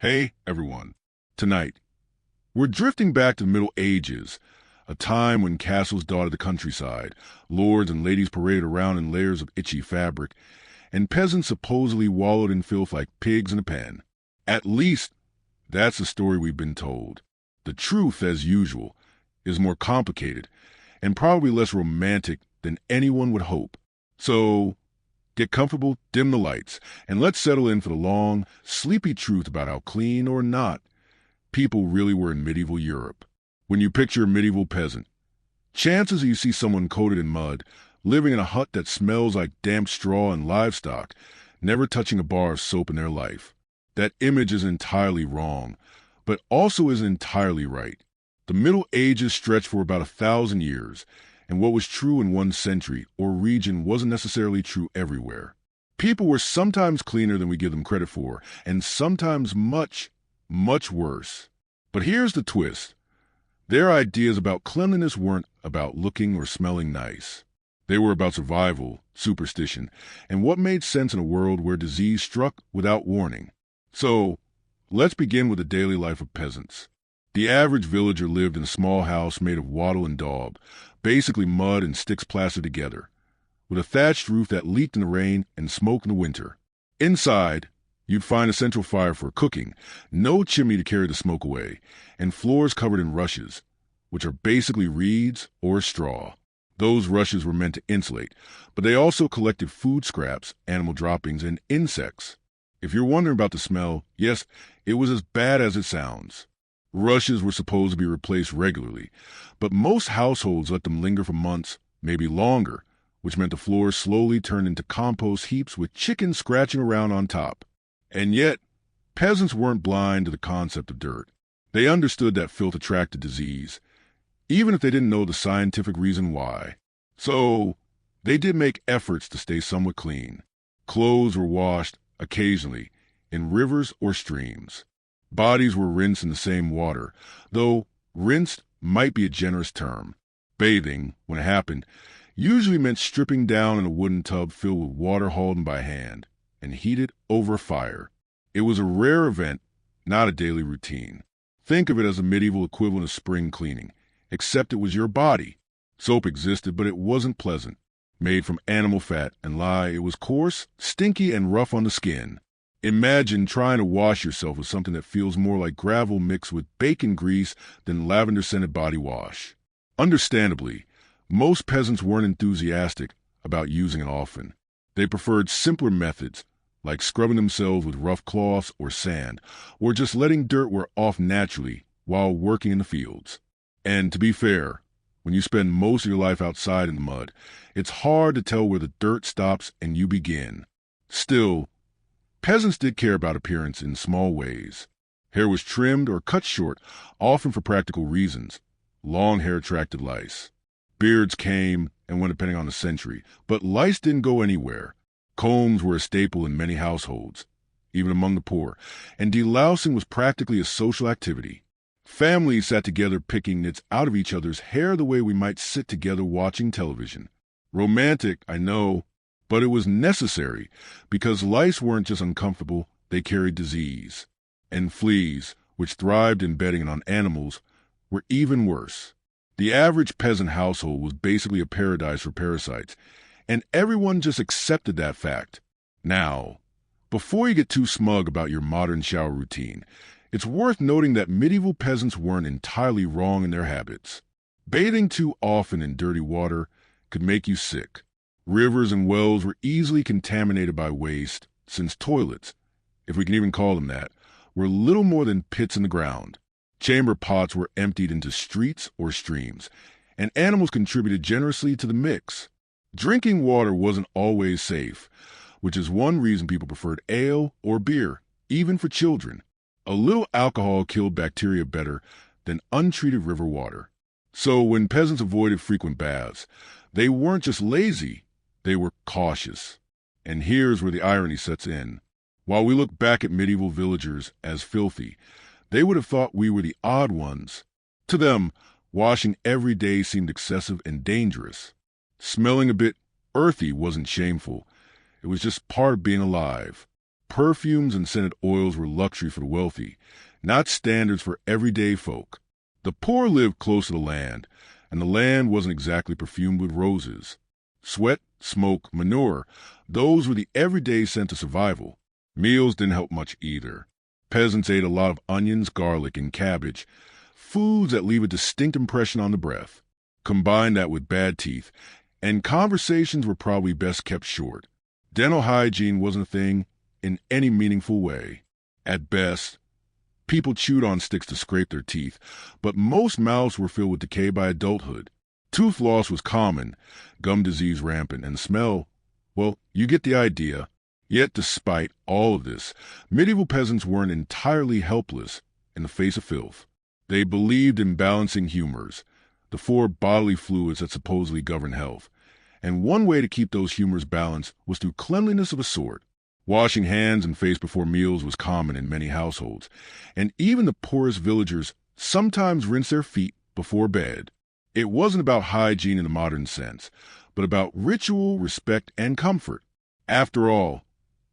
Hey, everyone. Tonight, we're drifting back to the Middle Ages, a time when castles dotted the countryside, lords and ladies paraded around in layers of itchy fabric, and peasants supposedly wallowed in filth like pigs in a pen. At least, that's the story we've been told. The truth, as usual, is more complicated and probably less romantic than anyone would hope. So, get comfortable, dim the lights, and let's settle in for the long, sleepy truth about how clean or not people really were in medieval Europe. When you picture a medieval peasant, chances are you see someone coated in mud, living in a hut that smells like damp straw and livestock, never touching a bar of soap in their life. That image is entirely wrong, but also isn't entirely right. The Middle Ages stretched for about 1,000 years, and what was true in one century or region wasn't necessarily true everywhere. People were sometimes cleaner than we give them credit for, and sometimes much, much worse. But here's the twist. Their ideas about cleanliness weren't about looking or smelling nice. They were about survival, superstition, and what made sense in a world where disease struck without warning. So, let's begin with the daily life of peasants. The average villager lived in a small house made of wattle and daub, basically mud and sticks plastered together, with a thatched roof that leaked in the rain and smoked in the winter. Inside, you'd find a central fire for cooking, no chimney to carry the smoke away, and floors covered in rushes, which are basically reeds or straw. Those rushes were meant to insulate, but they also collected food scraps, animal droppings, and insects. If you're wondering about the smell, yes, it was as bad as it sounds. Rushes were supposed to be replaced regularly, but most households let them linger for months, maybe longer, which meant the floors slowly turned into compost heaps with chickens scratching around on top. And yet, peasants weren't blind to the concept of dirt. They understood that filth attracted disease, even if they didn't know the scientific reason why. So, they did make efforts to stay somewhat clean. Clothes were washed, occasionally, in rivers or streams. Bodies were rinsed in the same water, though rinsed might be a generous term. Bathing, when it happened, usually meant stripping down in a wooden tub filled with water hauled in by hand and heated over a fire. It was a rare event, not a daily routine. Think of it as a medieval equivalent of spring cleaning, except it was your body. Soap existed, but it wasn't pleasant. Made from animal fat and lye, it was coarse, stinky, and rough on the skin. Imagine trying to wash yourself with something that feels more like gravel mixed with bacon grease than lavender-scented body wash. Understandably, most peasants weren't enthusiastic about using it often. They preferred simpler methods, like scrubbing themselves with rough cloths or sand, or just letting dirt wear off naturally while working in the fields. And to be fair, when you spend most of your life outside in the mud, it's hard to tell where the dirt stops and you begin. Still, peasants did care about appearance in small ways. Hair was trimmed or cut short, often for practical reasons. Long hair attracted lice. Beards came and went depending on the century, but lice didn't go anywhere. Combs were a staple in many households, even among the poor, and delousing was practically a social activity. Families sat together picking nits out of each other's hair the way we might sit together watching television. Romantic, I know, but it was necessary because lice weren't just uncomfortable, they carried disease. And fleas, which thrived in bedding on animals, were even worse. The average peasant household was basically a paradise for parasites, and everyone just accepted that fact. Now, before you get too smug about your modern shower routine, it's worth noting that medieval peasants weren't entirely wrong in their habits. Bathing too often in dirty water could make you sick. Rivers and wells were easily contaminated by waste, since toilets, if we can even call them that, were little more than pits in the ground. Chamber pots were emptied into streets or streams, and animals contributed generously to the mix. Drinking water wasn't always safe, which is one reason people preferred ale or beer, even for children. A little alcohol killed bacteria better than untreated river water. So when peasants avoided frequent baths, they weren't just lazy, they were cautious. And here's where the irony sets in. While we look back at medieval villagers as filthy, they would have thought we were the odd ones. To them, washing every day seemed excessive and dangerous. Smelling a bit earthy wasn't shameful. It was just part of being alive. Perfumes and scented oils were luxury for the wealthy, not standards for everyday folk. The poor lived close to the land, and the land wasn't exactly perfumed with roses. Sweat, smoke, manure, those were the everyday scent of survival. Meals didn't help much either. Peasants ate a lot of onions, garlic, and cabbage, foods that leave a distinct impression on the breath. Combine that with bad teeth, and conversations were probably best kept short. Dental hygiene wasn't a thing in any meaningful way. At best, people chewed on sticks to scrape their teeth, but most mouths were filled with decay by adulthood. Tooth loss was common, gum disease rampant, and smell, well, you get the idea. Yet despite all of this, medieval peasants weren't entirely helpless in the face of filth. They believed in balancing humors, the four bodily fluids that supposedly govern health. And one way to keep those humors balanced was through cleanliness of a sort. Washing hands and face before meals was common in many households, and even the poorest villagers sometimes rinsed their feet before bed. It wasn't about hygiene in the modern sense, but about ritual, respect, and comfort. After all,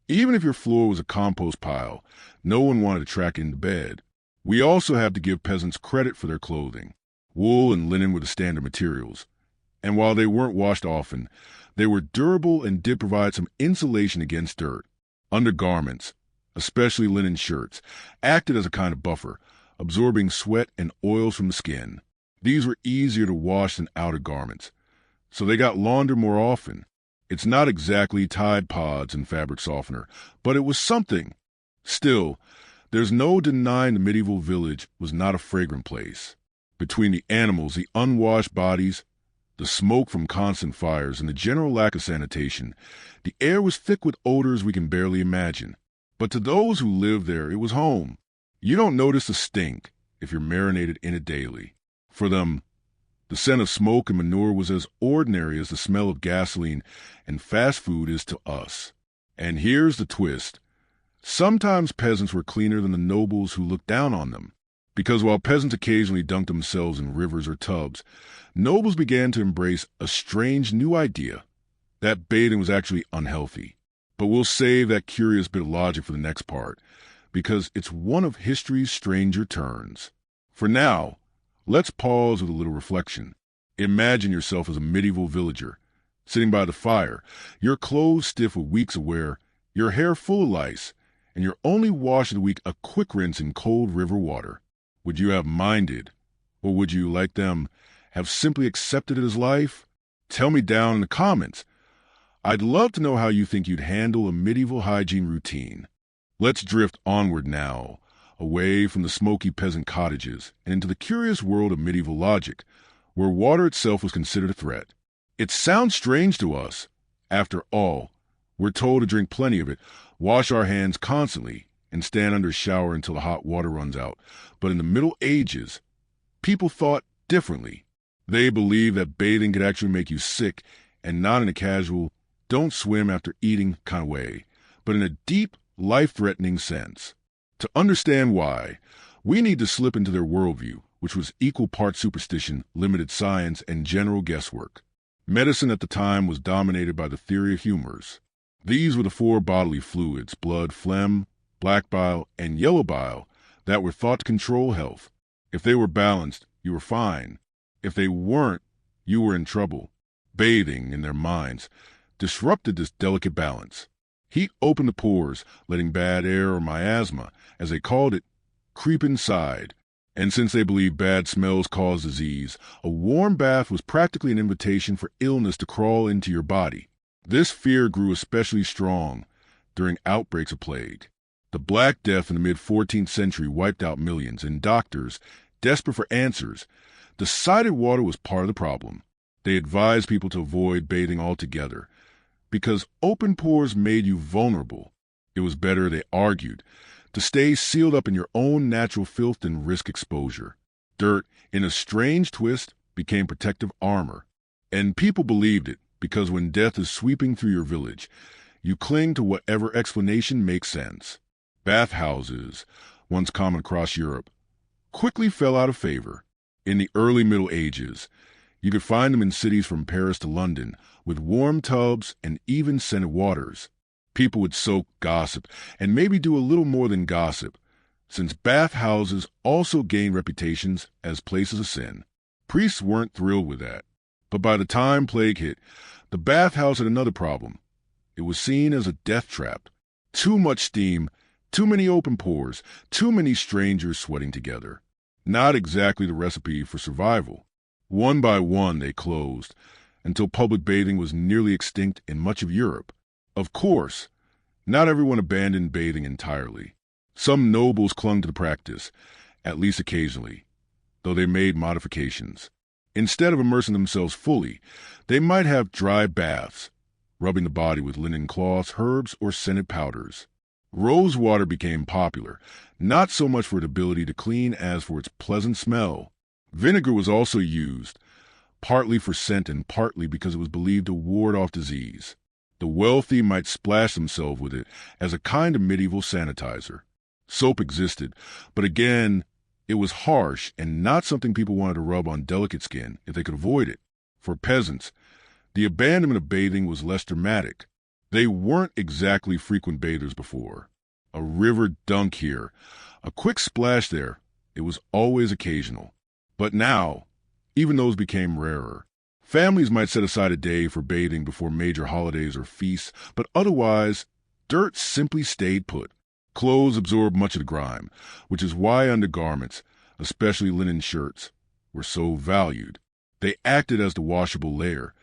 even if your floor was a compost pile, no one wanted to track into bed. We also have to give peasants credit for their clothing. Wool and linen were the standard materials. And while they weren't washed often, they were durable and did provide some insulation against dirt. Undergarments, especially linen shirts, acted as a kind of buffer, absorbing sweat and oils from the skin. These were easier to wash than outer garments, so they got laundered more often. It's not exactly Tide Pods and fabric softener, but it was something. Still, there's no denying the medieval village was not a fragrant place. Between the animals, the unwashed bodies, the smoke from constant fires, and the general lack of sanitation, the air was thick with odors we can barely imagine. But to those who lived there, it was home. You don't notice the stink if you're marinated in it daily. For them, the scent of smoke and manure was as ordinary as the smell of gasoline and fast food is to us. And here's the twist. Sometimes peasants were cleaner than the nobles who looked down on them. Because while peasants occasionally dunked themselves in rivers or tubs, nobles began to embrace a strange new idea, that bathing was actually unhealthy. But we'll save that curious bit of logic for the next part, because it's one of history's stranger turns. For now, let's pause with a little reflection. Imagine yourself as a medieval villager, sitting by the fire, your clothes stiff with weeks of wear, your hair full of lice, and your only wash of the week a quick rinse in cold river water. Would you have minded, or would you, like them, have simply accepted it as life? Tell me down in the comments. I'd love to know how you think you'd handle a medieval hygiene routine. Let's drift onward now, away from the smoky peasant cottages and into the curious world of medieval logic, where water itself was considered a threat. It sounds strange to us. After all, we're told to drink plenty of it, wash our hands constantly, and stand under a shower until the hot water runs out. But in the Middle Ages, people thought differently. They believed that bathing could actually make you sick, and not in a casual, don't swim after eating kind of way, but in a deep, life-threatening sense. To understand why, we need to slip into their worldview, which was equal parts superstition, limited science, and general guesswork. Medicine at the time was dominated by the theory of humors. These were the four bodily fluids, blood, phlegm, black bile, and yellow bile, that were thought to control health. If they were balanced, you were fine. If they weren't, you were in trouble. Bathing, in their minds, disrupted this delicate balance. Heat opened the pores, letting bad air, or miasma, as they called it, creep inside. And since they believed bad smells caused disease, a warm bath was practically an invitation for illness to crawl into your body. This fear grew especially strong during outbreaks of plague. The Black Death in the mid-14th century wiped out millions, and doctors, desperate for answers, decided water was part of the problem. They advised people to avoid bathing altogether, because open pores made you vulnerable. It was better, they argued, to stay sealed up in your own natural filth than risk exposure. Dirt, in a strange twist, became protective armor. And people believed it, because when death is sweeping through your village, you cling to whatever explanation makes sense. Bathhouses, once common across Europe, quickly fell out of favor. In the early Middle Ages, you could find them in cities from Paris to London, with warm tubs and even scented waters. People would soak, gossip, and maybe do a little more than gossip, since bathhouses also gained reputations as places of sin. Priests weren't thrilled with that. But by the time plague hit, the bathhouse had another problem. It was seen as a death trap. Too much steam, too many open pores, too many strangers sweating together. Not exactly the recipe for survival. One by one they closed, until public bathing was nearly extinct in much of Europe. Of course, not everyone abandoned bathing entirely. Some nobles clung to the practice, at least occasionally, though they made modifications. Instead of immersing themselves fully, they might have dry baths, rubbing the body with linen cloths, herbs, or scented powders. Rose water became popular, not so much for its ability to clean as for its pleasant smell. Vinegar was also used, partly for scent and partly because it was believed to ward off disease. The wealthy might splash themselves with it as a kind of medieval sanitizer. Soap existed, but again, it was harsh and not something people wanted to rub on delicate skin if they could avoid it. For peasants, the abandonment of bathing was less dramatic. They weren't exactly frequent bathers before. A river dunk here, a quick splash there, it was always occasional. But now, even those became rarer. Families might set aside a day for bathing before major holidays or feasts, but otherwise, dirt simply stayed put. Clothes absorbed much of the grime, which is why undergarments, especially linen shirts, were so valued. They acted as the washable layer,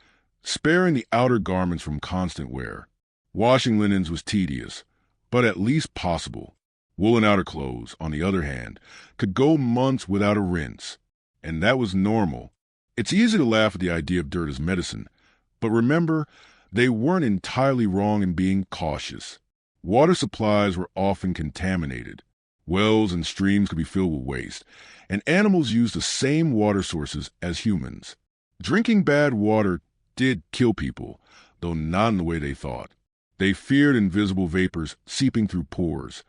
sparing the outer garments from constant wear. Washing linens was tedious, but at least possible. Woolen outer clothes, on the other hand, could go months without a rinse, and that was normal. It's easy to laugh at the idea of dirt as medicine, but remember, they weren't entirely wrong in being cautious. Water supplies were often contaminated. Wells and streams could be filled with waste, and animals used the same water sources as humans. Drinking bad water did kill people, though not in the way they thought. They feared invisible vapors seeping through pores,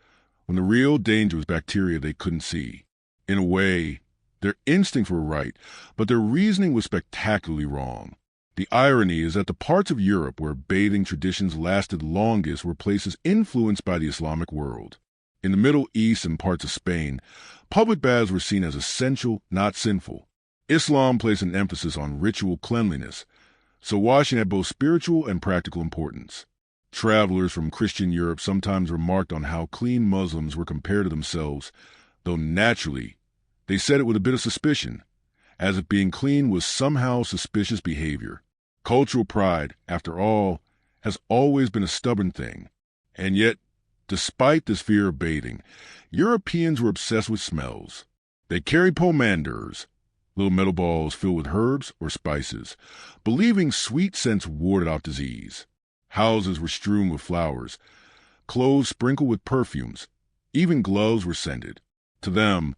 when the real danger was bacteria they couldn't see. In a way, their instincts were right, but their reasoning was spectacularly wrong. The irony is that the parts of Europe where bathing traditions lasted longest were places influenced by the Islamic world. In the Middle East and parts of Spain, public baths were seen as essential, not sinful. Islam placed an emphasis on ritual cleanliness, so washing had both spiritual and practical importance. Travelers from Christian Europe sometimes remarked on how clean Muslims were compared to themselves, though naturally, they said it with a bit of suspicion, as if being clean was somehow suspicious behavior. Cultural pride, after all, has always been a stubborn thing. And yet, despite this fear of bathing, Europeans were obsessed with smells. They carried pomanders, little metal balls filled with herbs or spices, believing sweet scents warded off disease. Houses were strewn with flowers, clothes sprinkled with perfumes, even gloves were scented. To them,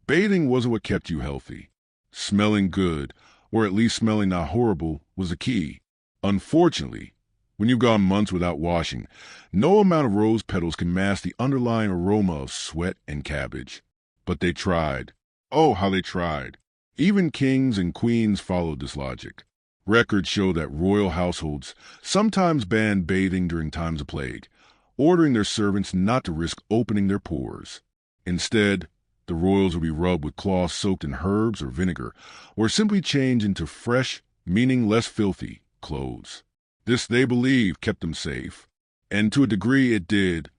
bathing wasn't what kept you healthy. Smelling good, or at least smelling not horrible, was the key. Unfortunately, when you've gone months without washing, no amount of rose petals can mask the underlying aroma of sweat and cabbage. But they tried. Oh, how they tried. Even kings and queens followed this logic. Records show that royal households sometimes banned bathing during times of plague, ordering their servants not to risk opening their pores. Instead, the royals would be rubbed with cloths soaked in herbs or vinegar, or simply changed into fresh, meaning less filthy, clothes. This, they believed, kept them safe. And to a degree it did,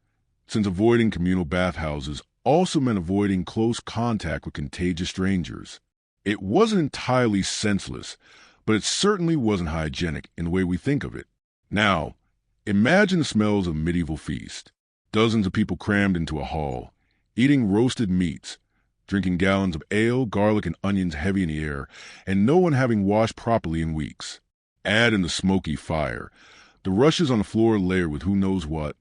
since avoiding communal bathhouses also meant avoiding close contact with contagious strangers. It wasn't entirely senseless, but it certainly wasn't hygienic in the way we think of it. Now, imagine the smells of a medieval feast. Dozens of people crammed into a hall, eating roasted meats, drinking gallons of ale, garlic, and onions heavy in the air, and no one having washed properly in weeks. Add in the smoky fire, the rushes on the floor layered with who knows what,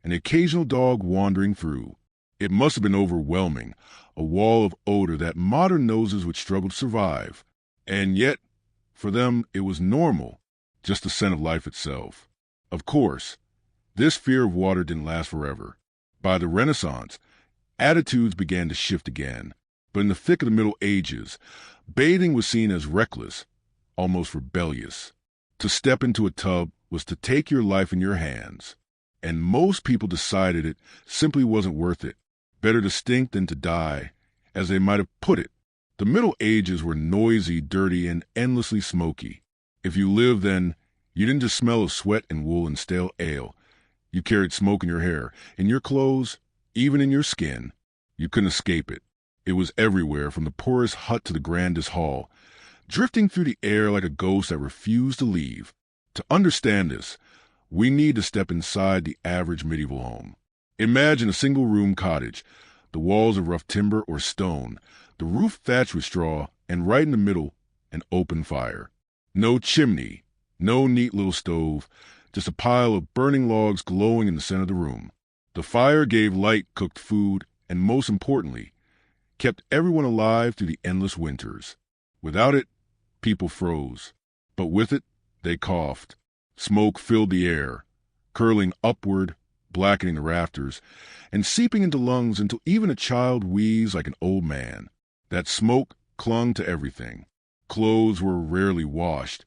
an occasional dog wandering through. It must have been overwhelming, a wall of odor that modern noses would struggle to survive. And yet, for them, it was normal, just the scent of life itself. Of course, this fear of water didn't last forever. By the Renaissance, attitudes began to shift again, but in the thick of the Middle Ages, bathing was seen as reckless, almost rebellious. To step into a tub was to take your life in your hands. and most people decided it simply wasn't worth it. Better to stink than to die, as they might have put it. The Middle Ages were noisy, dirty, and endlessly smoky. If you lived then, you didn't just smell of sweat and wool and stale ale. You carried smoke in your hair, in your clothes, even in your skin. You couldn't escape it. It was everywhere, from the poorest hut to the grandest hall, drifting through the air like a ghost that refused to leave. To understand this, we need to step inside the average medieval home. Imagine a single-room cottage, the walls of rough timber or stone, the roof thatched with straw, and right in the middle, an open fire. No chimney, no neat little stove, just a pile of burning logs glowing in the center of the room. The fire gave light, cooked food, and most importantly, kept everyone alive through the endless winters. Without it, people froze. But with it, they coughed. Smoke filled the air, curling upward, blackening the rafters, and seeping into lungs until even a child wheezed like an old man. That smoke clung to everything. Clothes were rarely washed,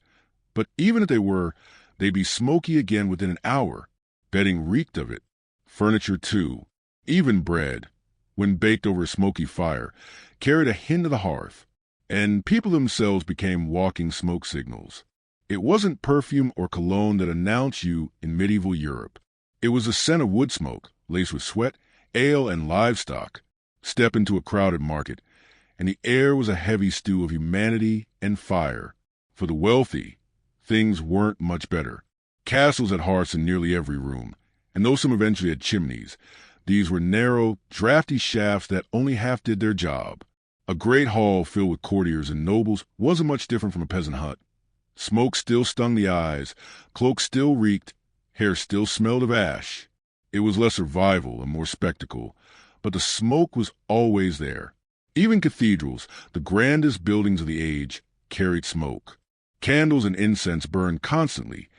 but even if they were, they'd be smoky again within an hour. Bedding reeked of it. Furniture, too. Even bread, when baked over a smoky fire, carried a hint of the hearth. And people themselves became walking smoke signals. It wasn't perfume or cologne that announced you in medieval Europe. It was the scent of wood smoke, laced with sweat, ale, and livestock. Step into a crowded market, and the air was a heavy stew of humanity and fire. For the wealthy, things weren't much better. Castles had hearths in nearly every room, and though some eventually had chimneys, these were narrow, drafty shafts that only half did their job. A great hall filled with courtiers and nobles wasn't much different from a peasant hut. Smoke still stung the eyes, cloaks still reeked, hair still smelled of ash. It was less survival and more spectacle, but the smoke was always there. Even cathedrals, the grandest buildings of the age, carried smoke. Candles and incense burned constantly,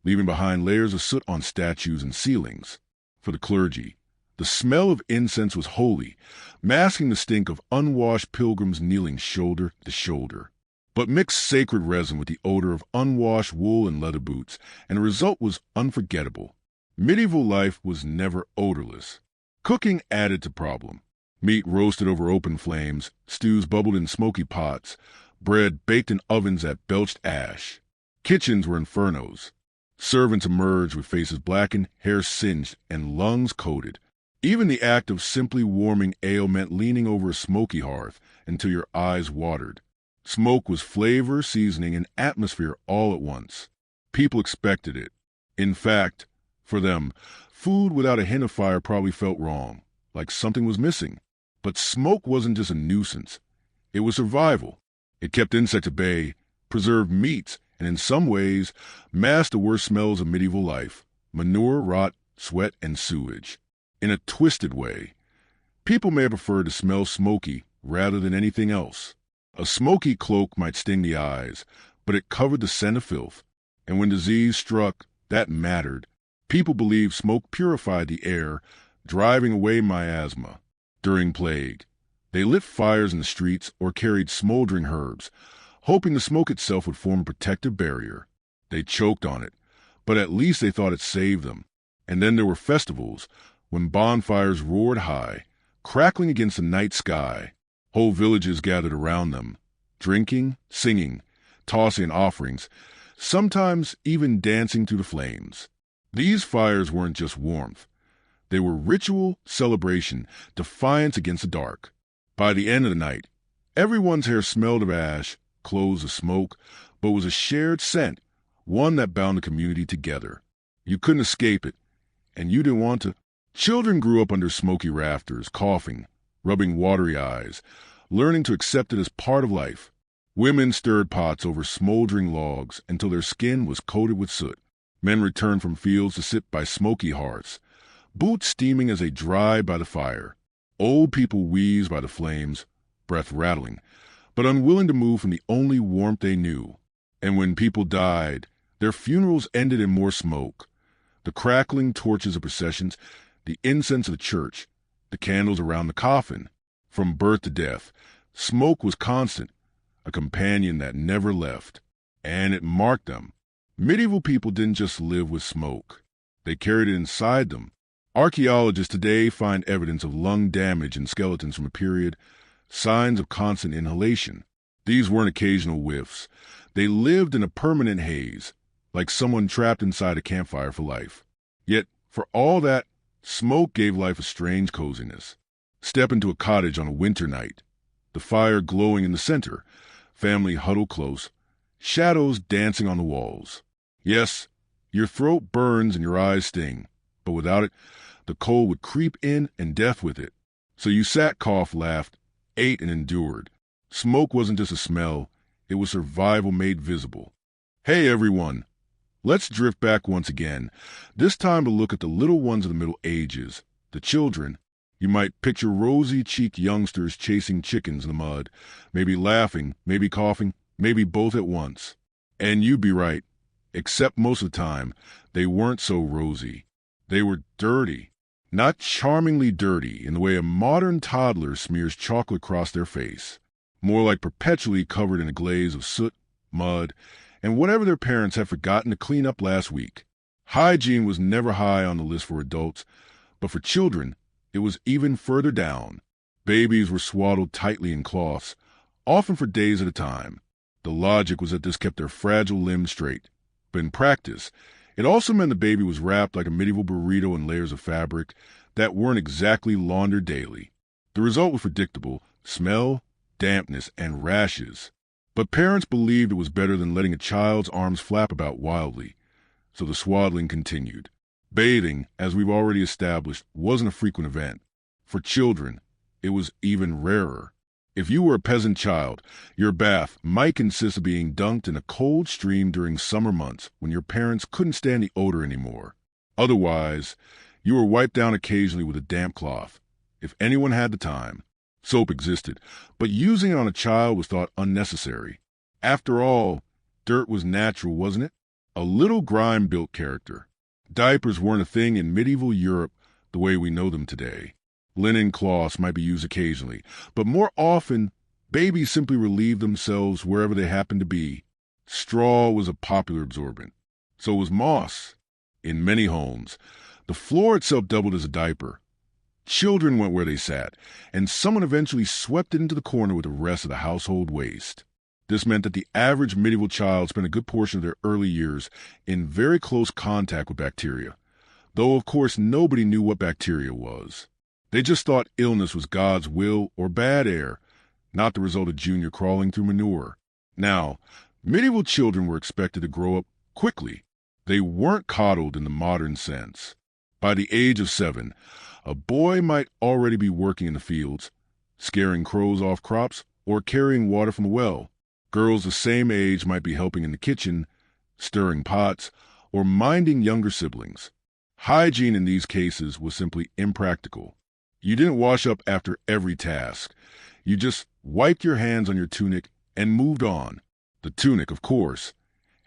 leaving behind layers of soot on statues and ceilings. For the clergy, the smell of incense was holy, masking the stink of unwashed pilgrims kneeling shoulder to shoulder. But mix sacred resin with the odor of unwashed wool and leather boots, and the result was unforgettable. Medieval life was never odorless. Cooking added to problem. Meat roasted over open flames, stews bubbled in smoky pots, bread baked in ovens that belched ash. Kitchens were infernos. Servants emerged with faces blackened, hair singed, and lungs coated. Even the act of simply warming ale meant leaning over a smoky hearth until your eyes watered. Smoke was flavor, seasoning, and atmosphere all at once. People expected it. In fact, for them, food without a hint of fire probably felt wrong, like something was missing. But smoke wasn't just a nuisance. It was survival. It kept insects at bay, preserved meats, and in some ways, masked the worst smells of medieval life: manure, rot, sweat, and sewage. In a twisted way, people may have preferred to smell smoky rather than anything else. A smoky cloak might sting the eyes, but it covered the scent of filth. And when disease struck, that mattered. People believed smoke purified the air, driving away miasma. During plague, they lit fires in the streets or carried smoldering herbs, hoping the smoke itself would form a protective barrier. They choked on it, but at least they thought it saved them. And then there were festivals, when bonfires roared high, crackling against the night sky. Whole villages gathered around them, drinking, singing, tossing offerings, sometimes even dancing through the flames. These fires weren't just warmth. They were ritual, celebration, defiance against the dark. By the end of the night, everyone's hair smelled of ash, clothes of smoke, but was a shared scent, one that bound the community together. You couldn't escape it, and you didn't want to. Children grew up under smoky rafters, coughing, rubbing watery eyes, learning to accept it as part of life. Women stirred pots over smoldering logs until their skin was coated with soot. Men returned from fields to sit by smoky hearths, boots steaming as they dried by the fire. Old people wheezed by the flames, breath rattling, but unwilling to move from the only warmth they knew. And when people died, their funerals ended in more smoke. The crackling torches of processions, the incense of the church, the candles around the coffin. From birth to death, smoke was constant, a companion that never left, and it marked them. Medieval people didn't just live with smoke. They carried it inside them. Archaeologists today find evidence of lung damage in skeletons from a period, signs of constant inhalation. These weren't occasional whiffs. They lived in a permanent haze, like someone trapped inside a campfire for life. Yet, for all that, smoke gave life a strange coziness. Step into a cottage on a winter night, the fire glowing in the center, family huddled close, shadows dancing on the walls. Yes, your throat burns and your eyes sting, but without it, the cold would creep in and death with it. So you sat, coughed, laughed, ate, and endured. Smoke wasn't just a smell, it was survival made visible. Hey everyone, let's drift back once again, this time to look at the little ones of the Middle Ages, the children. You might picture rosy-cheeked youngsters chasing chickens in the mud, maybe laughing, maybe coughing, maybe both at once. And you'd be right, except most of the time, they weren't so rosy. They were dirty. Not charmingly dirty in the way a modern toddler smears chocolate across their face. More like perpetually covered in a glaze of soot, mud, and whatever their parents had forgotten to clean up last week. Hygiene was never high on the list for adults, but for children, it was even further down. Babies were swaddled tightly in cloths, often for days at a time. The logic was that this kept their fragile limbs straight. But in practice, it also meant the baby was wrapped like a medieval burrito in layers of fabric that weren't exactly laundered daily. The result was predictable: smell, dampness, and rashes. But parents believed it was better than letting a child's arms flap about wildly, so the swaddling continued. Bathing, as we've already established, wasn't a frequent event. For children, it was even rarer. If you were a peasant child, your bath might consist of being dunked in a cold stream during summer months when your parents couldn't stand the odor anymore. Otherwise, you were wiped down occasionally with a damp cloth, if anyone had the time. Soap existed, but using it on a child was thought unnecessary. After all, dirt was natural, wasn't it? A little grime built character. Diapers weren't a thing in medieval Europe the way we know them today. Linen cloths might be used occasionally, but more often, babies simply relieved themselves wherever they happened to be. Straw was a popular absorbent. So was moss. In many homes, the floor itself doubled as a diaper. Children went where they sat, and someone eventually swept it into the corner with the rest of the household waste. This meant that the average medieval child spent a good portion of their early years in very close contact with bacteria, though of course nobody knew what bacteria was. They just thought illness was God's will or bad air, not the result of Junior crawling through manure. Now, medieval children were expected to grow up quickly. They weren't coddled in the modern sense. By the age of 7, a boy might already be working in the fields, scaring crows off crops, or carrying water from a well. Girls the same age might be helping in the kitchen, stirring pots, or minding younger siblings. Hygiene in these cases was simply impractical. You didn't wash up after every task. You just wiped your hands on your tunic and moved on. The tunic, of course,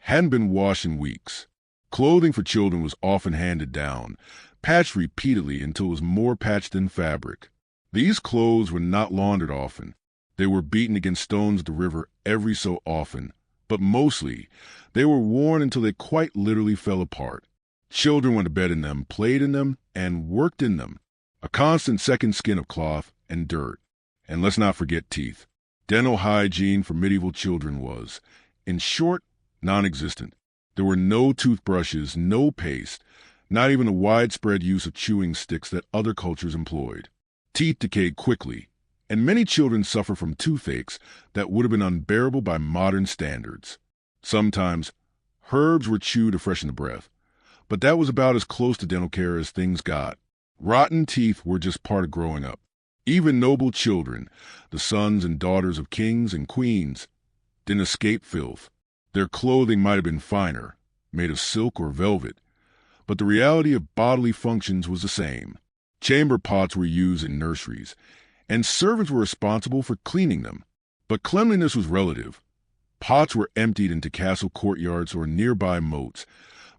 hadn't been washed in weeks. Clothing for children was often handed down, patched repeatedly until it was more patched than fabric. These clothes were not laundered often. They were beaten against stones at the river every so often, but mostly they were worn until they quite literally fell apart. Children went to bed in them, played in them, and worked in them. A constant second skin of cloth and dirt. And let's not forget teeth. Dental hygiene for medieval children was, in short, non-existent. There were no toothbrushes, no paste, not even the widespread use of chewing sticks that other cultures employed. Teeth decayed quickly, and many children suffer from toothaches that would have been unbearable by modern standards. Sometimes, herbs were chewed to freshen the breath, but that was about as close to dental care as things got. Rotten teeth were just part of growing up. Even noble children, the sons and daughters of kings and queens, didn't escape filth. Their clothing might have been finer, made of silk or velvet, but the reality of bodily functions was the same. Chamber pots were used in nurseries, and servants were responsible for cleaning them. But cleanliness was relative. Pots were emptied into castle courtyards or nearby moats,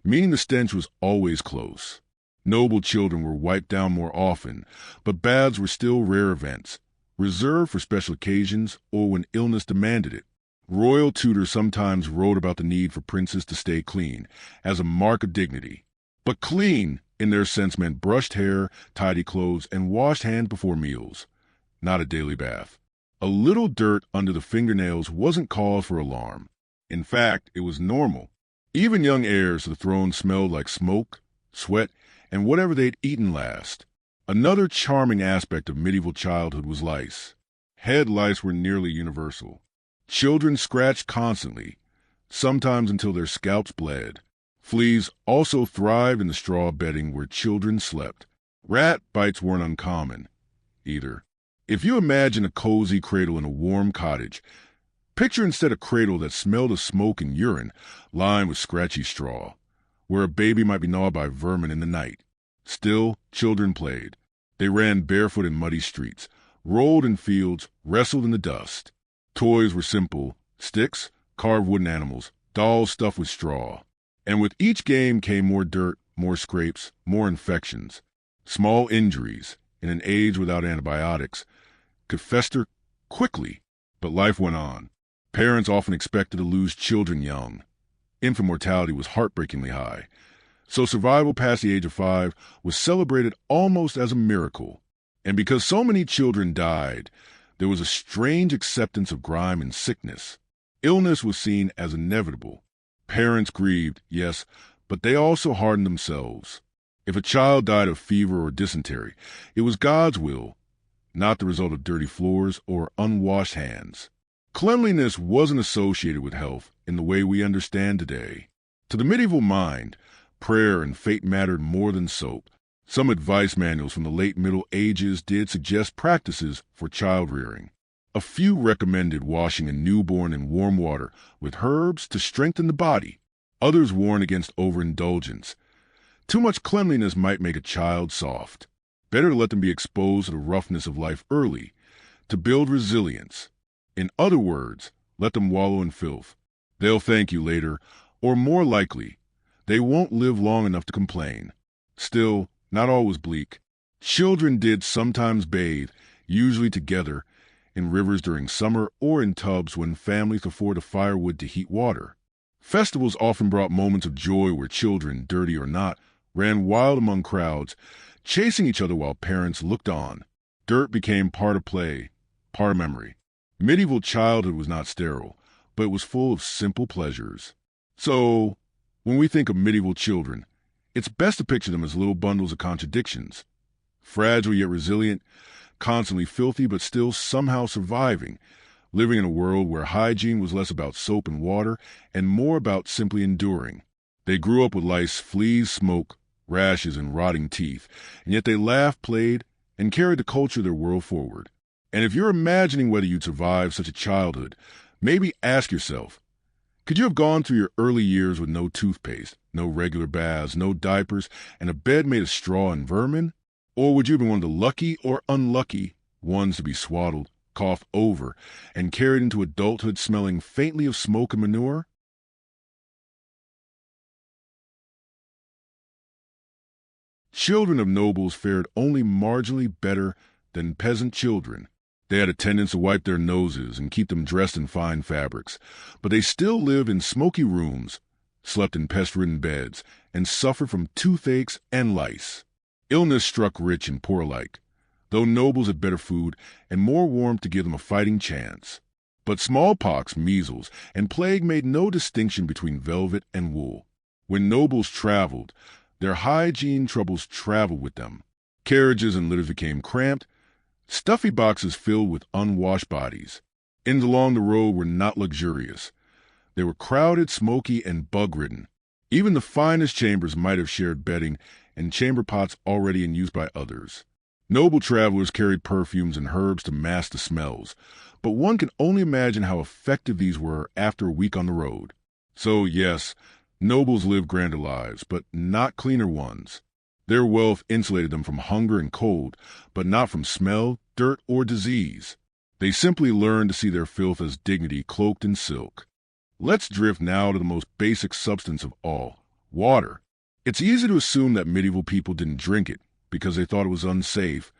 meaning the stench was always close. Noble children were wiped down more often, but baths were still rare events, reserved for special occasions or when illness demanded it. Royal tutors sometimes wrote about the need for princes to stay clean, as a mark of dignity. But clean, in their sense, meant brushed hair, tidy clothes, and washed hands before meals, not a daily bath. A little dirt under the fingernails wasn't cause for alarm. In fact, it was normal. Even young heirs to the throne smelled like smoke, sweat, and whatever they'd eaten last. Another charming aspect of medieval childhood was lice. Head lice were nearly universal. Children scratched constantly, sometimes until their scalps bled. Fleas also thrived in the straw bedding where children slept. Rat bites weren't uncommon, either. If you imagine a cozy cradle in a warm cottage, picture instead a cradle that smelled of smoke and urine, lined with scratchy straw, where a baby might be gnawed by vermin in the night. Still, children played. They ran barefoot in muddy streets, rolled in fields, wrestled in the dust. Toys were simple: sticks, carved wooden animals, dolls stuffed with straw. And with each game came more dirt, more scrapes, more infections. Small injuries, in an age without antibiotics, could fester quickly, but life went on. Parents often expected to lose children young. Infant mortality was heartbreakingly high, so survival past the age of 5 was celebrated almost as a miracle. And because so many children died, there was a strange acceptance of grime and sickness. Illness was seen as inevitable. Parents grieved, yes, but they also hardened themselves. If a child died of fever or dysentery, it was God's will, not the result of dirty floors or unwashed hands. Cleanliness wasn't associated with health in the way we understand today. To the medieval mind, prayer and fate mattered more than soap. Some advice manuals from the late Middle Ages did suggest practices for child rearing. A few recommended washing a newborn in warm water with herbs to strengthen the body. Others warned against overindulgence. Too much cleanliness might make a child soft. Better to let them be exposed to the roughness of life early, to build resilience. In other words, let them wallow in filth. They'll thank you later, or more likely, they won't live long enough to complain. Still, not all was bleak. Children did sometimes bathe, usually together, in rivers during summer or in tubs when families could afford the firewood to heat water. Festivals often brought moments of joy where children, dirty or not, ran wild among crowds, chasing each other while parents looked on. Dirt became part of play, part of memory. Medieval childhood was not sterile, but it was full of simple pleasures. So, when we think of medieval children, it's best to picture them as little bundles of contradictions. Fragile yet resilient, constantly filthy but still somehow surviving, living in a world where hygiene was less about soap and water and more about simply enduring. They grew up with lice, fleas, smoke, rashes, and rotting teeth, and yet they laughed, played, and carried the culture of their world forward. And if you're imagining whether you'd survive such a childhood, maybe ask yourself, could you have gone through your early years with no toothpaste, no regular baths, no diapers, and a bed made of straw and vermin? Or would you have been one of the lucky or unlucky ones to be swaddled, coughed over, and carried into adulthood smelling faintly of smoke and manure? Children of nobles fared only marginally better than peasant children. They had a tendency to wipe their noses and keep them dressed in fine fabrics, but they still lived in smoky rooms, slept in pest-ridden beds, and suffered from toothaches and lice. Illness struck rich and poor alike, though nobles had better food and more warmth to give them a fighting chance. But smallpox, measles, and plague made no distinction between velvet and wool. When nobles traveled, their hygiene troubles traveled with them. Carriages and litters became cramped, stuffy boxes filled with unwashed bodies. Inns along the road were not luxurious. They were crowded, smoky, and bug-ridden. Even the finest chambers might have shared bedding and chamber pots already in use by others. Noble travelers carried perfumes and herbs to mask the smells, but one can only imagine how effective these were after a week on the road. So, yes, nobles lived grander lives, but not cleaner ones. Their wealth insulated them from hunger and cold, but not from smell, dirt, or disease. They simply learned to see their filth as dignity cloaked in silk. Let's drift now to the most basic substance of all, water. It's easy to assume that medieval people didn't drink it because they thought it was unsafe,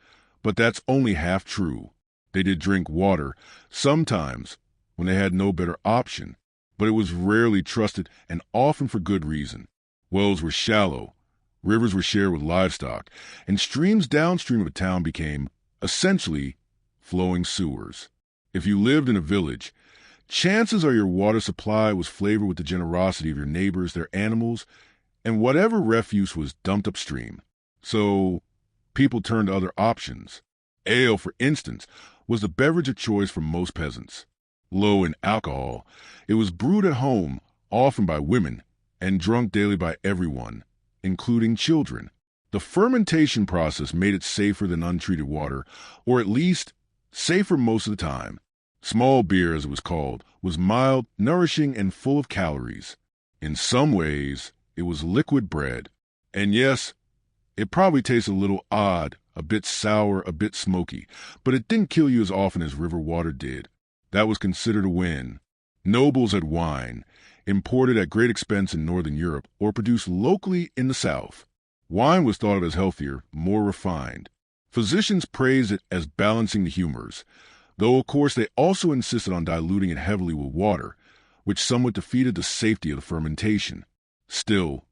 but that's only half true. They did drink water, sometimes when they had no better option, but it was rarely trusted and often for good reason. Wells were shallow, Rivers were shared with livestock, and streams downstream of a town became, essentially, flowing sewers. If you lived in a village, chances are your water supply was flavored with the generosity of your neighbors, their animals, and whatever refuse was dumped upstream. So, people turned to other options. Ale, for instance, was the beverage of choice for most peasants. Low in alcohol, it was brewed at home, often by women, and drunk daily by everyone, including children. The fermentation process made it safer than untreated water, or at least safer most of the time. Small beer, as it was called, was mild, nourishing, and full of calories. In some ways, it was liquid bread. And yes, it probably tasted a little odd, a bit sour, a bit smoky, but it didn't kill you as often as river water did. That was considered a win. Nobles had wine, imported at great expense in Northern Europe or produced locally in the South. Wine was thought of as healthier, more refined. Physicians praised it as balancing the humors, though of course they also insisted on diluting it heavily with water, which somewhat defeated the safety of the fermentation. Still,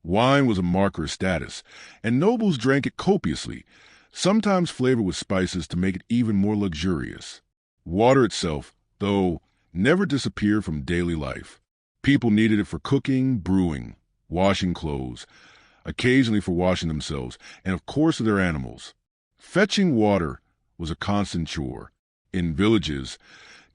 wine was a marker of status, and nobles drank it copiously, sometimes flavored with spices to make it even more luxurious. Water itself, though, never disappeared from daily life. People needed it for cooking, brewing, washing clothes, occasionally for washing themselves, and of course their animals. Fetching water was a constant chore. In villages,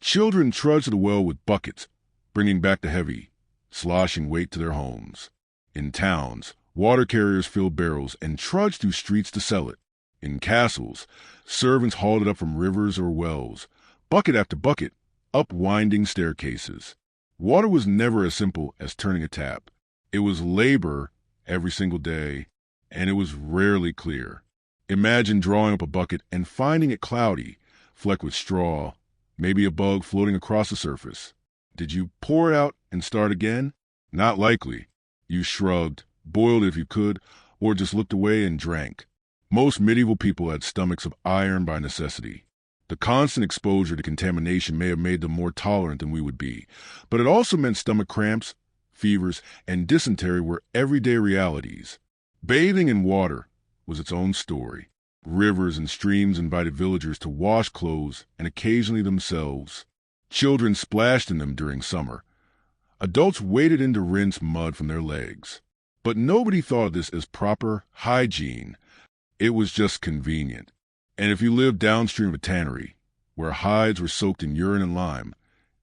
children trudged to the well with buckets, bringing back the heavy, sloshing weight to their homes. In towns, water carriers filled barrels and trudged through streets to sell it. In castles, servants hauled it up from rivers or wells, bucket after bucket, up winding staircases. Water was never as simple as turning a tap. It was labor every single day, and it was rarely clear. Imagine drawing up a bucket and finding it cloudy, flecked with straw, maybe a bug floating across the surface. Did you pour it out and start again? Not likely. You shrugged, boiled it if you could, or just looked away and drank. Most medieval people had stomachs of iron by necessity. The constant exposure to contamination may have made them more tolerant than we would be, but it also meant stomach cramps, fevers, and dysentery were everyday realities. Bathing in water was its own story. Rivers and streams invited villagers to wash clothes and occasionally themselves. Children splashed in them during summer. Adults waded in to rinse mud from their legs. But nobody thought of this as proper hygiene. It was just convenient. And if you lived downstream of a tannery, where hides were soaked in urine and lime,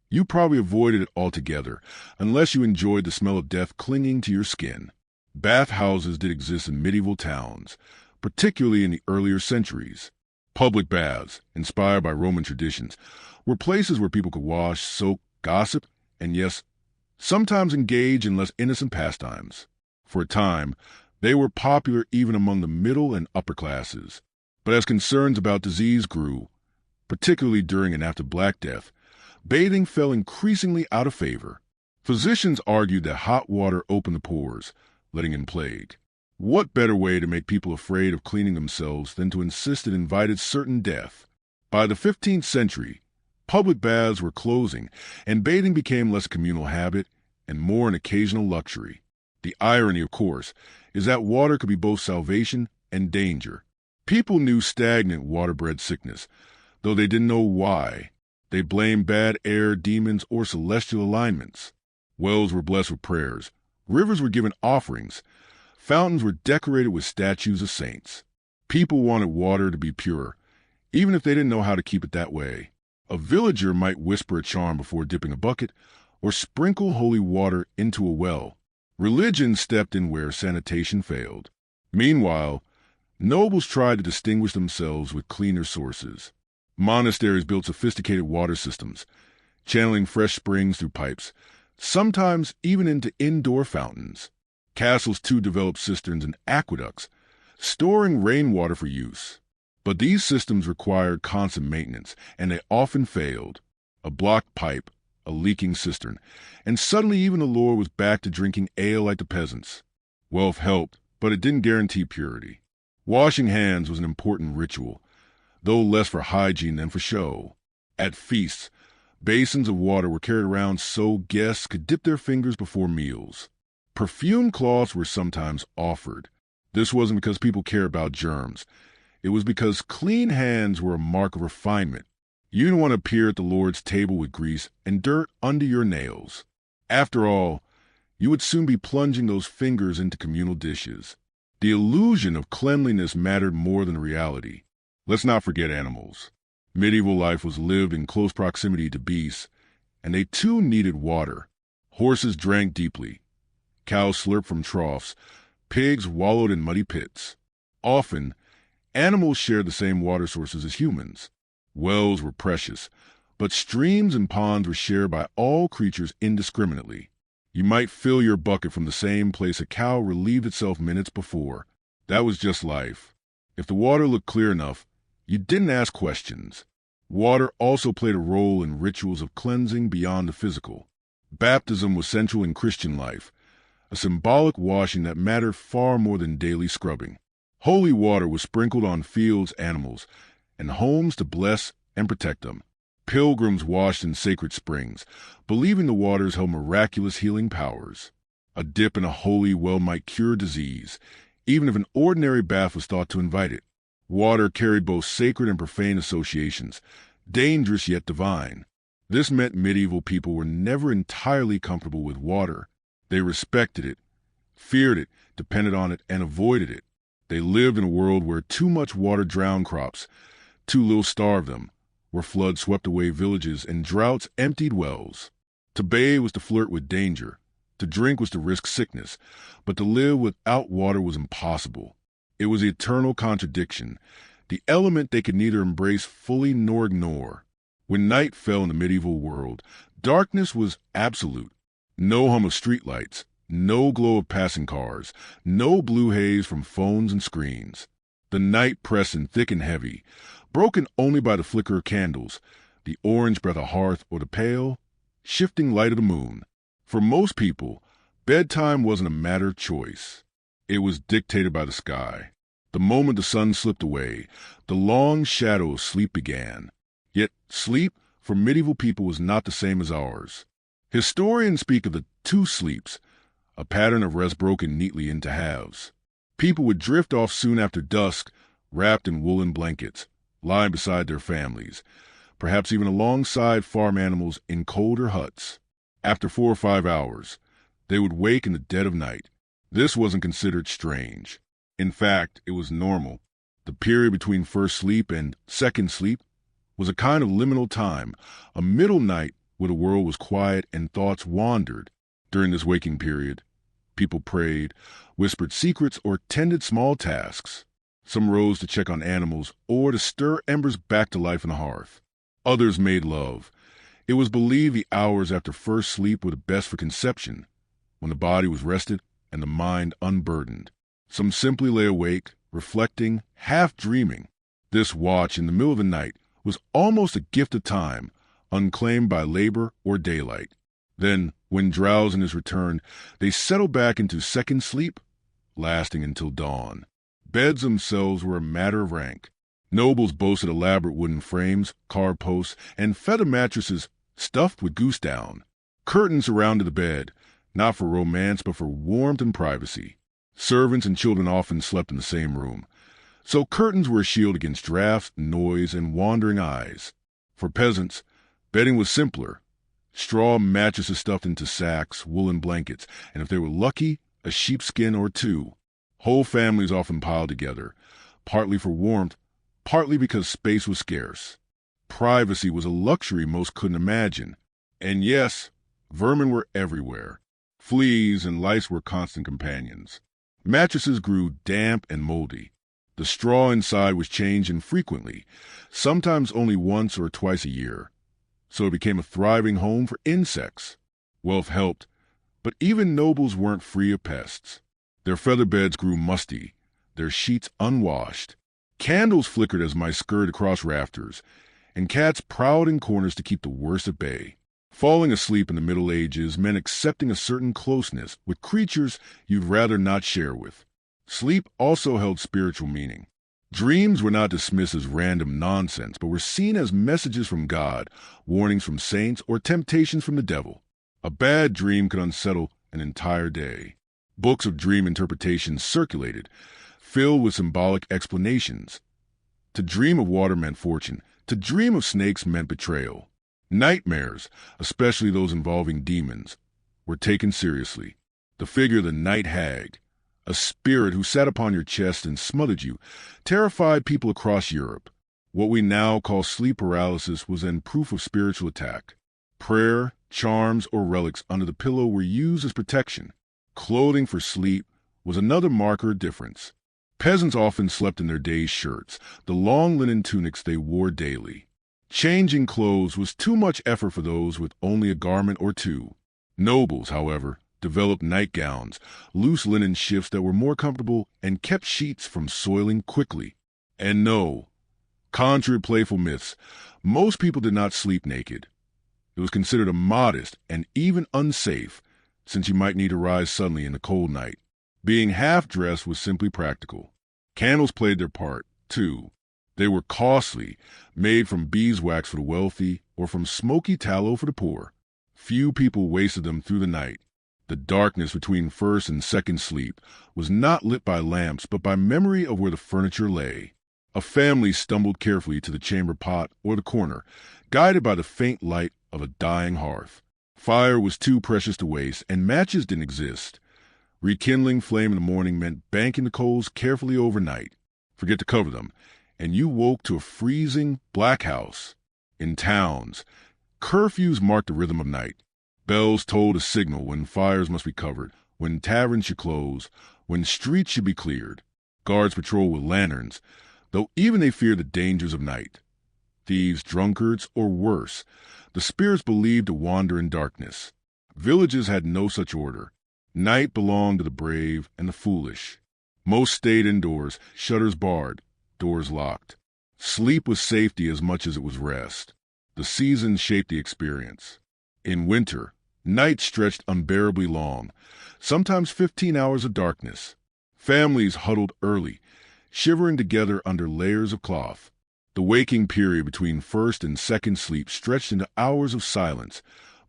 you probably avoided it altogether, unless you enjoyed the smell of death clinging to your skin. Bathhouses did exist in medieval towns, particularly in the earlier centuries. Public baths, inspired by Roman traditions, were places where people could wash, soak, gossip, and yes, sometimes engage in less innocent pastimes. For a time, they were popular even among the middle and upper classes. But as concerns about disease grew, particularly during and after Black Death, bathing fell increasingly out of favor. Physicians argued that hot water opened the pores, letting in plague. What better way to make people afraid of cleaning themselves than to insist it invited certain death? By the 15th century, public baths were closing, and bathing became less a communal habit and more an occasional luxury. The irony, of course, is that water could be both salvation and danger. People knew stagnant water bred sickness, though they didn't know why. They blamed bad air, demons, or celestial alignments. Wells were blessed with prayers. Rivers were given offerings. Fountains were decorated with statues of saints. People wanted water to be pure, even if they didn't know how to keep it that way. A villager might whisper a charm before dipping a bucket, or sprinkle holy water into a well. Religion stepped in where sanitation failed. Meanwhile, nobles tried to distinguish themselves with cleaner sources. Monasteries built sophisticated water systems, channeling fresh springs through pipes, sometimes even into indoor fountains. Castles, too, developed cisterns and aqueducts, storing rainwater for use. But these systems required constant maintenance, and they often failed. A blocked pipe, a leaking cistern, and suddenly even the lord was back to drinking ale like the peasants. Wealth helped, but it didn't guarantee purity. Washing hands was an important ritual, though less for hygiene than for show. At feasts, basins of water were carried around so guests could dip their fingers before meals. Perfumed cloths were sometimes offered. This wasn't because people care about germs. It was because clean hands were a mark of refinement. You didn't want to appear at the Lord's table with grease and dirt under your nails. After all, you would soon be plunging those fingers into communal dishes. The illusion of cleanliness mattered more than reality. Let's not forget animals. Medieval life was lived in close proximity to beasts, and they too needed water. Horses drank deeply. Cows slurped from troughs. Pigs wallowed in muddy pits. Often, animals shared the same water sources as humans. Wells were precious, but streams and ponds were shared by all creatures indiscriminately. You might fill your bucket from the same place a cow relieved itself minutes before. That was just life. If the water looked clear enough, you didn't ask questions. Water also played a role in rituals of cleansing beyond the physical. Baptism was central in Christian life, a symbolic washing that mattered far more than daily scrubbing. Holy water was sprinkled on fields, animals, and homes to bless and protect them. Pilgrims washed in sacred springs, believing the waters held miraculous healing powers. A dip in a holy well might cure disease, even if an ordinary bath was thought to invite it. Water carried both sacred and profane associations, dangerous yet divine. This meant medieval people were never entirely comfortable with water. They respected it, feared it, depended on it, and avoided it. They lived in a world where too much water drowned crops, too little starved them, where floods swept away villages and droughts emptied wells. To bathe was to flirt with danger. To drink was to risk sickness. But to live without water was impossible. It was the eternal contradiction, the element they could neither embrace fully nor ignore. When night fell in the medieval world, darkness was absolute. No hum of streetlights, no glow of passing cars, no blue haze from phones and screens. The night pressed in thick and heavy, broken only by the flicker of candles, the orange breath of hearth, or the pale, shifting light of the moon. For most people, bedtime wasn't a matter of choice. It was dictated by the sky. The moment the sun slipped away, the long shadow of sleep began. Yet sleep, for medieval people, was not the same as ours. Historians speak of the two sleeps, a pattern of rest broken neatly into halves. People would drift off soon after dusk, wrapped in woolen blankets, lying beside their families, perhaps even alongside farm animals in colder huts. After 4 or 5 hours, they would wake in the dead of night. This wasn't considered strange. In fact, it was normal. The period between first sleep and second sleep was a kind of liminal time, a middle night where the world was quiet and thoughts wandered. During this waking period, people prayed, whispered secrets, or tended small tasks. Some rose to check on animals or to stir embers back to life on the hearth. Others made love. It was believed the hours after first sleep were the best for conception, when the body was rested and the mind unburdened. Some simply lay awake, reflecting, half dreaming. This watch in the middle of the night was almost a gift of time, unclaimed by labor or daylight. Then, when drowsiness returned, they settled back into second sleep, lasting until dawn. Beds themselves were a matter of rank. Nobles boasted elaborate wooden frames, carved posts, and feather mattresses stuffed with goose down. Curtains surrounded the bed, not for romance but for warmth and privacy. Servants and children often slept in the same room, so curtains were a shield against drafts, noise, and wandering eyes. For peasants, bedding was simpler. Straw mattresses stuffed into sacks, woolen blankets, and if they were lucky, a sheepskin or two. Whole families often piled together, partly for warmth, partly because space was scarce. Privacy was a luxury most couldn't imagine. And yes, vermin were everywhere. Fleas and lice were constant companions. Mattresses grew damp and moldy. The straw inside was changed infrequently, sometimes only once or twice a year. So it became a thriving home for insects. Wealth helped, but even nobles weren't free of pests. Their feather beds grew musty, their sheets unwashed. Candles flickered as mice scurried across rafters, and cats prowled in corners to keep the worst at bay. Falling asleep in the Middle Ages meant accepting a certain closeness with creatures you'd rather not share with. Sleep also held spiritual meaning. Dreams were not dismissed as random nonsense, but were seen as messages from God, warnings from saints, or temptations from the devil. A bad dream could unsettle an entire day. Books of dream interpretation circulated, filled with symbolic explanations. To dream of water meant fortune. To dream of snakes meant betrayal. Nightmares, especially those involving demons, were taken seriously. The figure of the night hag, a spirit who sat upon your chest and smothered you, terrified people across Europe. What we now call sleep paralysis was then proof of spiritual attack. Prayer, charms, or relics under the pillow were used as protection. Clothing for sleep was another marker of difference. Peasants often slept in their day's shirts, the long linen tunics they wore daily. Changing clothes was too much effort for those with only a garment or two. Nobles, however, developed nightgowns, loose linen shifts that were more comfortable and kept sheets from soiling quickly. And no, contrary to playful myths, most people did not sleep naked. It was considered immodest and even unsafe, since you might need to rise suddenly in a cold night. Being half-dressed was simply practical. Candles played their part, too. They were costly, made from beeswax for the wealthy or from smoky tallow for the poor. Few people wasted them through the night. The darkness between first and second sleep was not lit by lamps but by memory of where the furniture lay. A family stumbled carefully to the chamber pot or the corner, guided by the faint light of a dying hearth. Fire was too precious to waste, and matches didn't exist. Rekindling flame in the morning meant banking the coals carefully overnight. Forget to cover them, and you woke to a freezing black house. In towns, curfews marked the rhythm of night. Bells tolled a signal when fires must be covered, when taverns should close, when streets should be cleared. Guards patrolled with lanterns, though even they feared the dangers of night. Thieves, drunkards, or worse, the spirits believed to wander in darkness. Villages had no such order. Night belonged to the brave and the foolish. Most stayed indoors, shutters barred, doors locked. Sleep was safety as much as it was rest. The seasons shaped the experience. In winter, nights stretched unbearably long, sometimes 15 hours of darkness. Families huddled early, shivering together under layers of cloth. The waking period between first and second sleep stretched into hours of silence,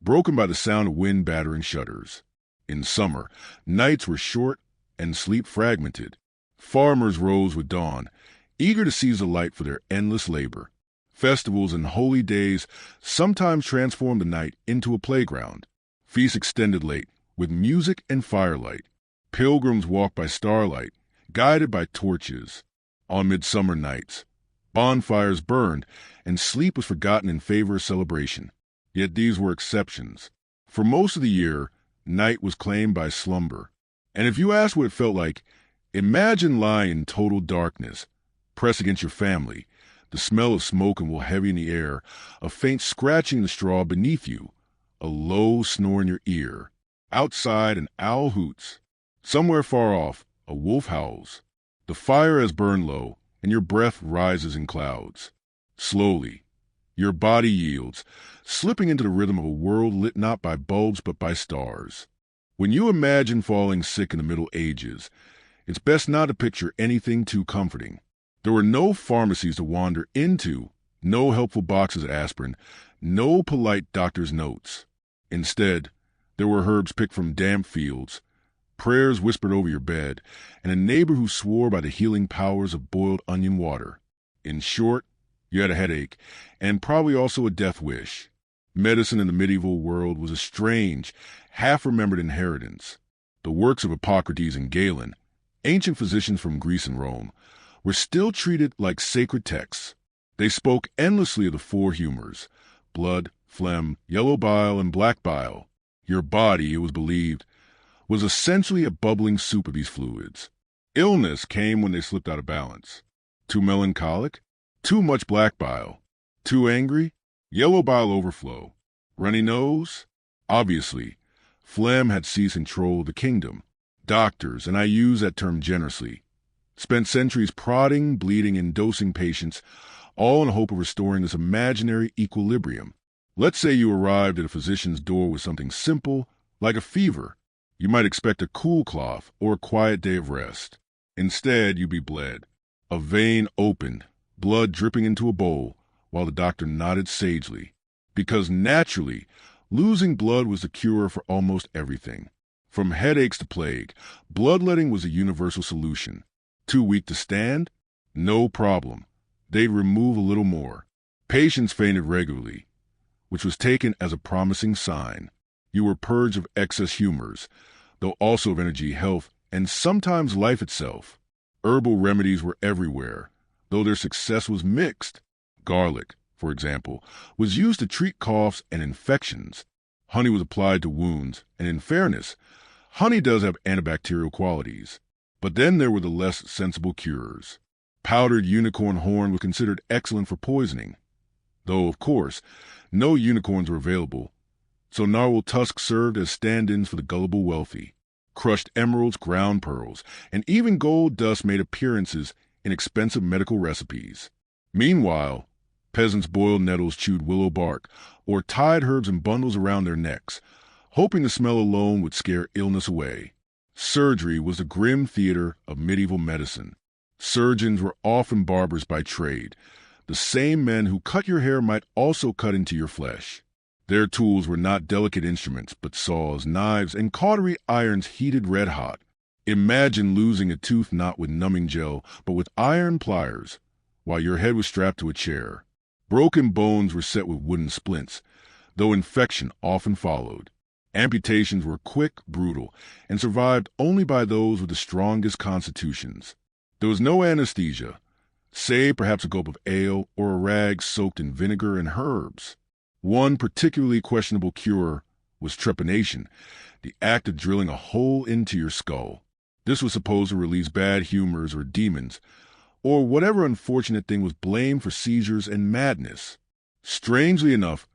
broken by the sound of wind battering shutters. In summer, nights were short and sleep fragmented. Farmers rose with dawn, eager to seize the light for their endless labor. Festivals and holy days sometimes transformed the night into a playground. Feasts extended late, with music and firelight. Pilgrims walked by starlight, guided by torches. On midsummer nights, bonfires burned, and sleep was forgotten in favor of celebration. Yet these were exceptions. For most of the year, night was claimed by slumber. And if you ask what it felt like, imagine lying in total darkness, pressed against your family, the smell of smoke and wool heavy in the air, a faint scratching in the straw beneath you, a low snore in your ear. Outside, an owl hoots. Somewhere far off, a wolf howls. The fire has burned low, and your breath rises in clouds. Slowly, your body yields, slipping into the rhythm of a world lit not by bulbs but by stars. When you imagine falling sick in the Middle Ages, it's best not to picture anything too comforting. There were no pharmacies to wander into, no helpful boxes of aspirin, no polite doctor's notes. Instead, there were herbs picked from damp fields, prayers whispered over your bed, and a neighbor who swore by the healing powers of boiled onion water. In short, you had a headache, and probably also a death wish. Medicine in the medieval world was a strange, half-remembered inheritance. The works of Hippocrates and Galen, ancient physicians from Greece and Rome, were still treated like sacred texts. They spoke endlessly of the four humors: blood, phlegm, yellow bile, and black bile. Your body, it was believed, was essentially a bubbling soup of these fluids. Illness came when they slipped out of balance. Too melancholic? Too much black bile. Too angry? Yellow bile overflow. Runny nose? Obviously, phlegm had seized control of the kingdom. Doctors, and I use that term generously, spent centuries prodding, bleeding, and dosing patients, all in the hope of restoring this imaginary equilibrium. Let's say you arrived at a physician's door with something simple, like a fever. You might expect a cool cloth or a quiet day of rest. Instead, you'd be bled. A vein opened, blood dripping into a bowl, while the doctor nodded sagely. Because naturally, losing blood was the cure for almost everything. From headaches to plague, bloodletting was a universal solution. Too weak to stand? No problem. They'd remove a little more. Patients fainted regularly, which was taken as a promising sign. You were purged of excess humors, though also of energy, health, and sometimes life itself. Herbal remedies were everywhere, though their success was mixed. Garlic, for example, was used to treat coughs and infections. Honey was applied to wounds, and in fairness, honey does have antibacterial qualities. But then there were the less sensible cures. Powdered unicorn horn was considered excellent for poisoning, though, of course, no unicorns were available, so narwhal tusks served as stand-ins for the gullible wealthy. Crushed emeralds, ground pearls, and even gold dust made appearances in expensive medical recipes. Meanwhile, peasants boiled nettles, chewed willow bark, or tied herbs in bundles around their necks, hoping the smell alone would scare illness away. Surgery was the grim theater of medieval medicine. Surgeons were often barbers by trade. The same men who cut your hair might also cut into your flesh. Their tools were not delicate instruments, but saws, knives, and cautery irons heated red hot. Imagine losing a tooth not with numbing gel, but with iron pliers, while your head was strapped to a chair. Broken bones were set with wooden splints, though infection often followed. Amputations were quick, brutal, and survived only by those with the strongest constitutions. There was no anesthesia, save perhaps a gulp of ale or a rag soaked in vinegar and herbs. One particularly questionable cure was trepanation, the act of drilling a hole into your skull. This was supposed to release bad humors or demons, or whatever unfortunate thing was blamed for seizures and madness. Strangely enough,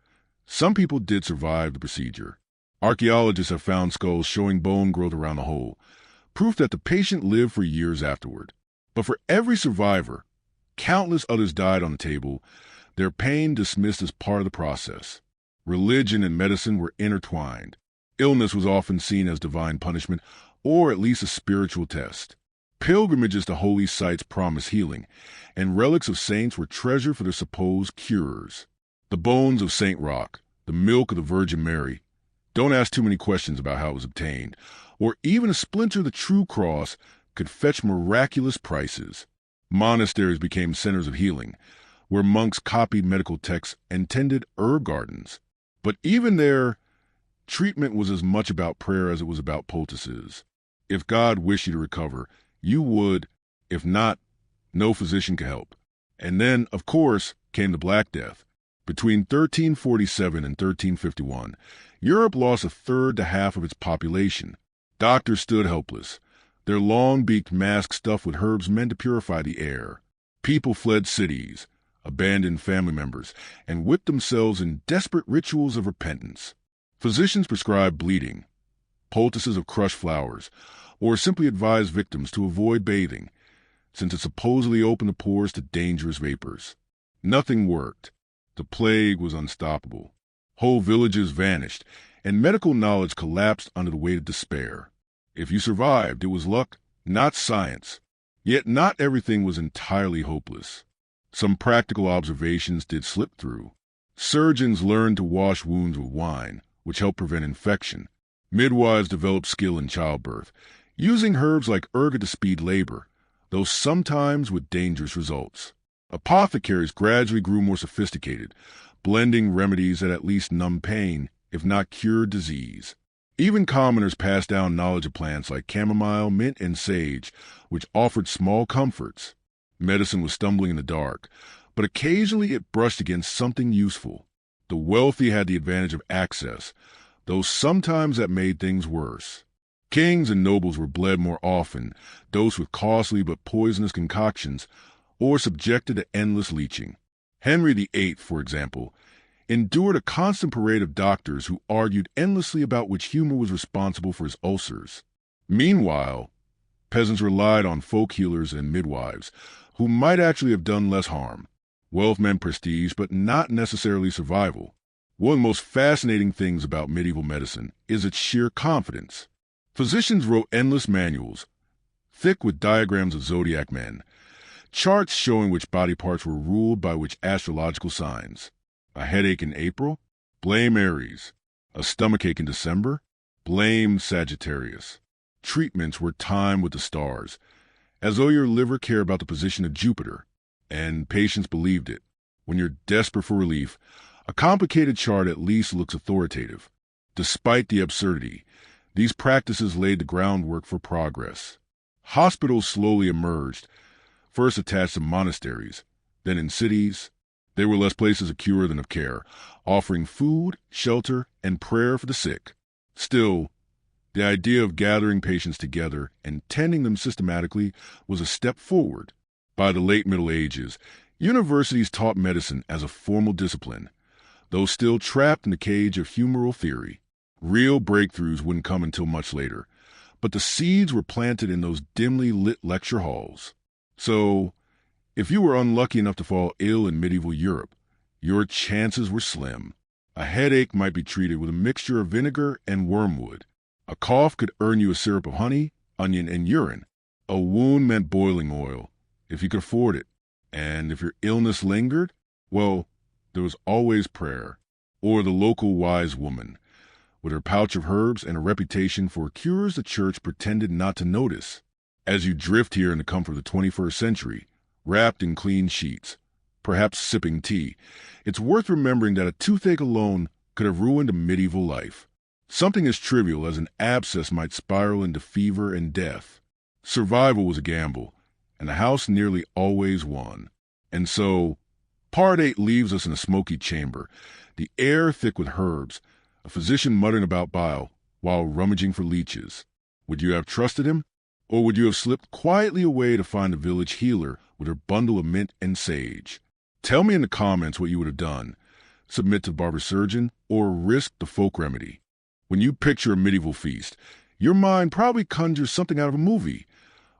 some people did survive the procedure. Archaeologists have found skulls showing bone growth around the hole, proof that the patient lived for years afterward. But for every survivor, countless others died on the table, their pain dismissed as part of the process. Religion and medicine were intertwined. Illness was often seen as divine punishment, or at least a spiritual test. Pilgrimages to holy sites promised healing, and relics of saints were treasured for their supposed cures. The bones of St. Roch, the milk of the Virgin Mary. Don't ask too many questions about how it was obtained, or even a splinter of the true cross could fetch miraculous prices. Monasteries became centers of healing, where monks copied medical texts and tended herb gardens. But even there, treatment was as much about prayer as it was about poultices. If God wished you to recover, you would. If not, no physician could help. And then, of course, came the Black Death. Between 1347 and 1351, Europe lost a third to half of its population. Doctors stood helpless, their long-beaked masks stuffed with herbs meant to purify the air. People fled cities, abandoned family members, and whipped themselves in desperate rituals of repentance. Physicians prescribed bleeding, poultices of crushed flowers, or simply advised victims to avoid bathing, since it supposedly opened the pores to dangerous vapors. Nothing worked. The plague was unstoppable. Whole villages vanished, and medical knowledge collapsed under the weight of despair. If you survived, it was luck, not science. Yet not everything was entirely hopeless. Some practical observations did slip through. Surgeons learned to wash wounds with wine, which helped prevent infection. Midwives developed skill in childbirth, using herbs like ergot to speed labor, though sometimes with dangerous results. Apothecaries gradually grew more sophisticated, blending remedies that at least numbed pain, if not cured disease. Even commoners passed down knowledge of plants like chamomile, mint, and sage, which offered small comforts. Medicine was stumbling in the dark, but occasionally it brushed against something useful. The wealthy had the advantage of access, though sometimes that made things worse. Kings and nobles were bled more often, dosed with costly but poisonous concoctions, or subjected to endless leeching. Henry VIII, for example, endured a constant parade of doctors who argued endlessly about which humor was responsible for his ulcers. Meanwhile, peasants relied on folk healers and midwives, who might actually have done less harm. Wealth meant prestige, but not necessarily survival. One of the most fascinating things about medieval medicine is its sheer confidence. Physicians wrote endless manuals, thick with diagrams of zodiac men, charts showing which body parts were ruled by which astrological signs. A headache in April? Blame Aries. A stomachache in December? Blame Sagittarius. Treatments were timed with the stars, as though your liver cared about the position of Jupiter. And patients believed it. When you're desperate for relief, a complicated chart at least looks authoritative. Despite the absurdity, these practices laid the groundwork for progress. Hospitals slowly emerged, first attached to monasteries, then in cities. They were less places of cure than of care, offering food, shelter, and prayer for the sick. Still, the idea of gathering patients together and tending them systematically was a step forward. By the late Middle Ages, universities taught medicine as a formal discipline, though still trapped in the cage of humoral theory. Real breakthroughs wouldn't come until much later, but the seeds were planted in those dimly lit lecture halls. So, if you were unlucky enough to fall ill in medieval Europe, your chances were slim. A headache might be treated with a mixture of vinegar and wormwood. A cough could earn you a syrup of honey, onion, and urine. A wound meant boiling oil, if you could afford it. And if your illness lingered, well, there was always prayer, or the local wise woman, with her pouch of herbs and a reputation for cures the church pretended not to notice. As you drift here in the comfort of the 21st century, wrapped in clean sheets, perhaps sipping tea, it's worth remembering that a toothache alone could have ruined a medieval life. Something as trivial as an abscess might spiral into fever and death. Survival was a gamble, and the house nearly always won. And so, Part 8 leaves us in a smoky chamber, the air thick with herbs, a physician muttering about bile while rummaging for leeches. Would you have trusted him? Or would you have slipped quietly away to find a village healer with her bundle of mint and sage? Tell me in the comments what you would have done. Submit to the barber surgeon or risk the folk remedy. When you picture a medieval feast, your mind probably conjures something out of a movie.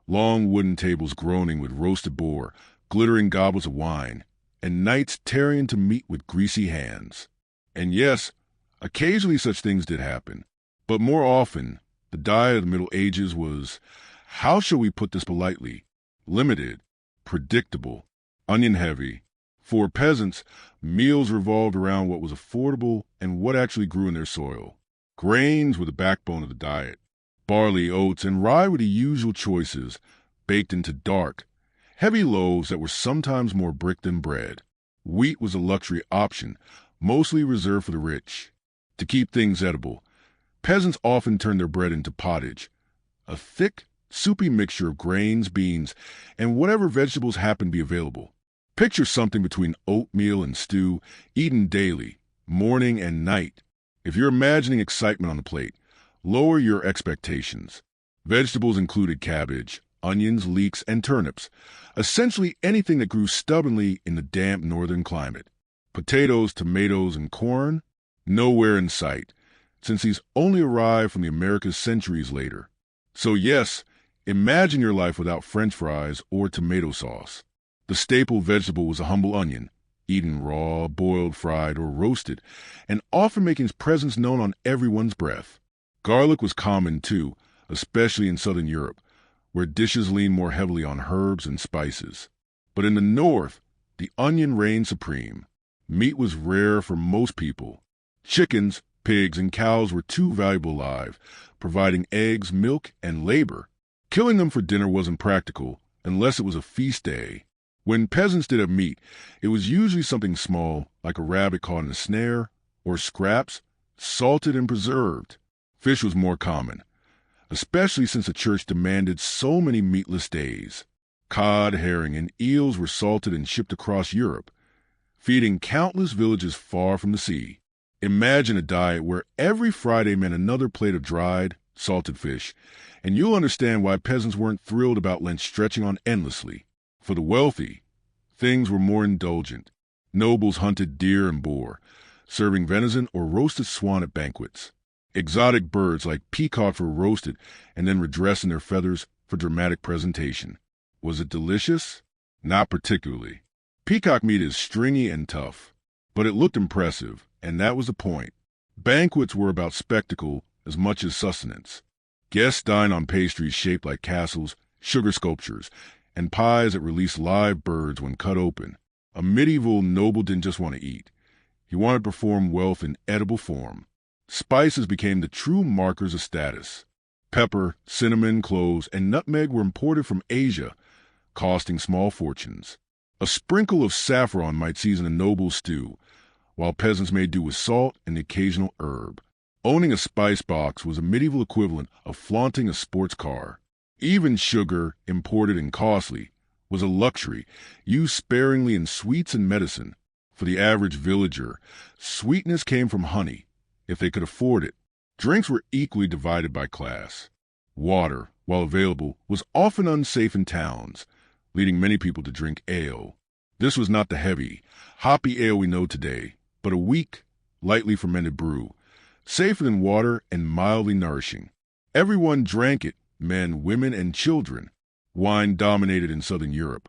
Long wooden tables groaning with roasted boar, glittering goblets of wine, and knights tearing into meat with greasy hands. And yes, occasionally such things did happen. But more often, the diet of the Middle Ages was, how shall we put this politely, limited, predictable, onion-heavy. For peasants, meals revolved around what was affordable and what actually grew in their soil. Grains were the backbone of the diet. Barley, oats, and rye were the usual choices, baked into dark, heavy loaves that were sometimes more brick than bread. Wheat was a luxury option, mostly reserved for the rich. To keep things edible, peasants often turned their bread into pottage, a thick, soupy mixture of grains, beans, and whatever vegetables happened to be available. Picture something between oatmeal and stew, eaten daily, morning and night. If you're imagining excitement on the plate, lower your expectations. Vegetables included cabbage, onions, leeks, and turnips, essentially anything that grew stubbornly in the damp northern climate. Potatoes, tomatoes, and corn? Nowhere in sight, since these only arrived from the Americas centuries later. So yes, imagine your life without French fries or tomato sauce. The staple vegetable was a humble onion, eaten raw, boiled, fried, or roasted, and often making its presence known on everyone's breath. Garlic was common too, especially in southern Europe, where dishes leaned more heavily on herbs and spices. But in the north, the onion reigned supreme. Meat was rare for most people. Chickens, pigs, and cows were too valuable alive, providing eggs, milk, and labor. Killing them for dinner wasn't practical, unless it was a feast day. When peasants did have meat, it was usually something small, like a rabbit caught in a snare, or scraps, salted and preserved. Fish was more common, especially since the church demanded so many meatless days. Cod, herring, and eels were salted and shipped across Europe, feeding countless villages far from the sea. Imagine a diet where every Friday meant another plate of dried, salted fish, and you'll understand why peasants weren't thrilled about Lent stretching on endlessly. For the wealthy, things were more indulgent. Nobles hunted deer and boar, serving venison or roasted swan at banquets. Exotic birds like peacocks were roasted and then redressed in their feathers for dramatic presentation. Was it delicious? Not particularly. Peacock meat is stringy and tough, but it looked impressive, and that was the point. Banquets were about spectacle as much as sustenance. Guests dined on pastries shaped like castles, sugar sculptures, and pies that released live birds when cut open. A medieval noble didn't just want to eat. He wanted to perform wealth in edible form. Spices became the true markers of status. Pepper, cinnamon, cloves, and nutmeg were imported from Asia, costing small fortunes. A sprinkle of saffron might season a noble stew, while peasants made do with salt and the occasional herb. Owning a spice box was a medieval equivalent of flaunting a sports car. Even sugar, imported and costly, was a luxury, used sparingly in sweets and medicine. For the average villager, sweetness came from honey, if they could afford it. Drinks were equally divided by class. Water, while available, was often unsafe in towns, leading many people to drink ale. This was not the heavy, hoppy ale we know today, but a weak, lightly fermented brew, safer than water and mildly nourishing. Everyone drank it, men, women, and children. Wine dominated in southern Europe,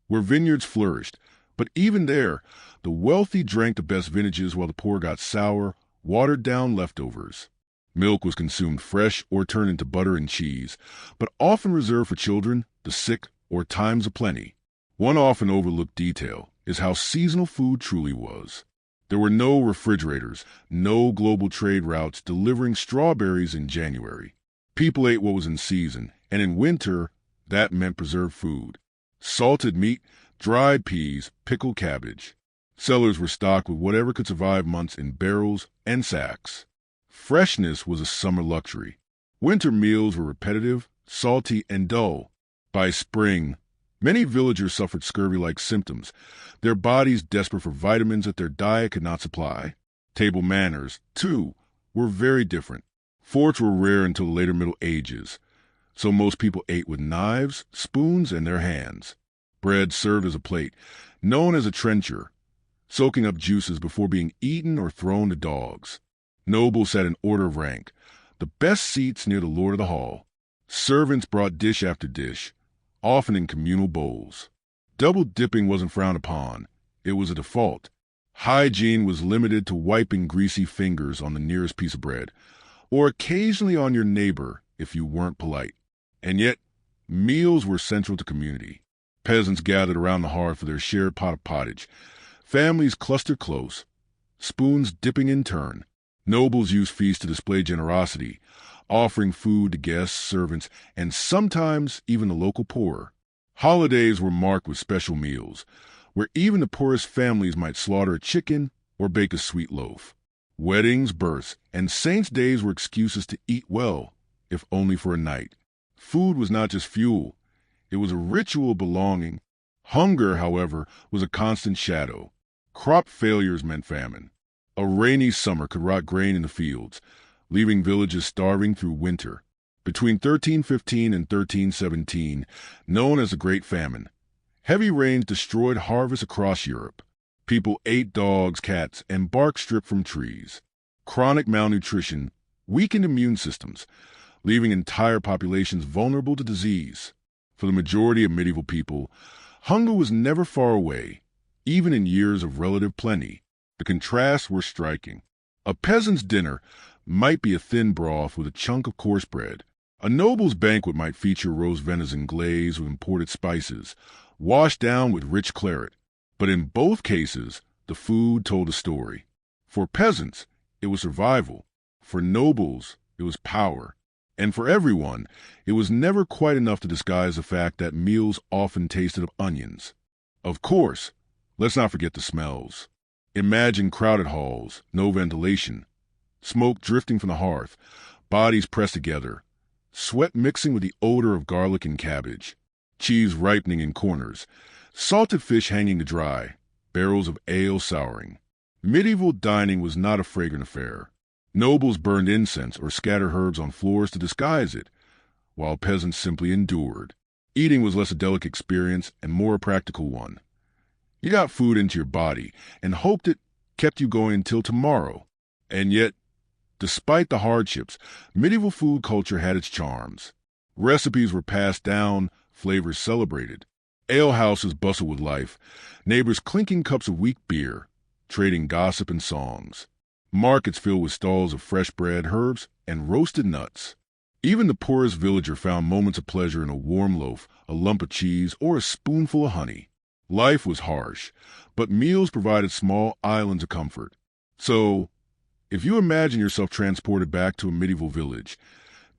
where vineyards flourished, but even there, the wealthy drank the best vintages while the poor got sour, watered-down leftovers. Milk was consumed fresh or turned into butter and cheese, but often reserved for children, the sick, or times of plenty. One often overlooked detail is how seasonal food truly was. There were no refrigerators, no global trade routes delivering strawberries in January. People ate what was in season, and in winter, that meant preserved food. Salted meat, dried peas, pickled cabbage. Cellars were stocked with whatever could survive months in barrels and sacks. Freshness was a summer luxury. Winter meals were repetitive, salty, and dull. By spring, many villagers suffered scurvy-like symptoms, their bodies desperate for vitamins that their diet could not supply. Table manners, too, were very different. Forks were rare until the later Middle Ages, so most people ate with knives, spoons, and their hands. Bread served as a plate, known as a trencher, soaking up juices before being eaten or thrown to dogs. Nobles sat in order of rank, the best seats near the lord of the hall. Servants brought dish after dish, often in communal bowls. Double dipping wasn't frowned upon. It was a default. Hygiene was limited to wiping greasy fingers on the nearest piece of bread, or occasionally on your neighbor if you weren't polite. And yet, meals were central to community. Peasants gathered around the hearth for their shared pot of pottage. Families clustered close, spoons dipping in turn. Nobles used feasts to display generosity, offering food to guests, servants, and sometimes even the local poor. Holidays were marked with special meals, where even the poorest families might slaughter a chicken or bake a sweet loaf. Weddings, births, and saints' days were excuses to eat well, if only for a night. Food was not just fuel, it was a ritual belonging. Hunger, however, was a constant shadow. Crop failures meant famine. A rainy summer could rot grain in the fields, leaving villages starving through winter. Between 1315 and 1317, known as the Great Famine, heavy rains destroyed harvests across Europe. People ate dogs, cats, and bark stripped from trees. Chronic malnutrition weakened immune systems, leaving entire populations vulnerable to disease. For the majority of medieval people, hunger was never far away, even in years of relative plenty. The contrasts were striking. A peasant's dinner might be a thin broth with a chunk of coarse bread. A noble's banquet might feature roast venison glazed with imported spices, washed down with rich claret. But in both cases, the food told a story. For peasants, it was survival. For nobles, it was power. And for everyone, it was never quite enough to disguise the fact that meals often tasted of onions. Of course, let's not forget the smells. Imagine crowded halls, no ventilation, smoke drifting from the hearth, bodies pressed together, sweat mixing with the odor of garlic and cabbage, cheese ripening in corners, salted fish hanging to dry, barrels of ale souring. Medieval dining was not a fragrant affair. Nobles burned incense or scattered herbs on floors to disguise it, while peasants simply endured. Eating was less a delicate experience and more a practical one. You got food into your body and hoped it kept you going until tomorrow. And yet, despite the hardships, medieval food culture had its charms. Recipes were passed down, flavors celebrated. Alehouses bustled with life, neighbors clinking cups of weak beer, trading gossip and songs. Markets filled with stalls of fresh bread, herbs, and roasted nuts. Even the poorest villager found moments of pleasure in a warm loaf, a lump of cheese, or a spoonful of honey. Life was harsh, but meals provided small islands of comfort. So, if you imagine yourself transported back to a medieval village,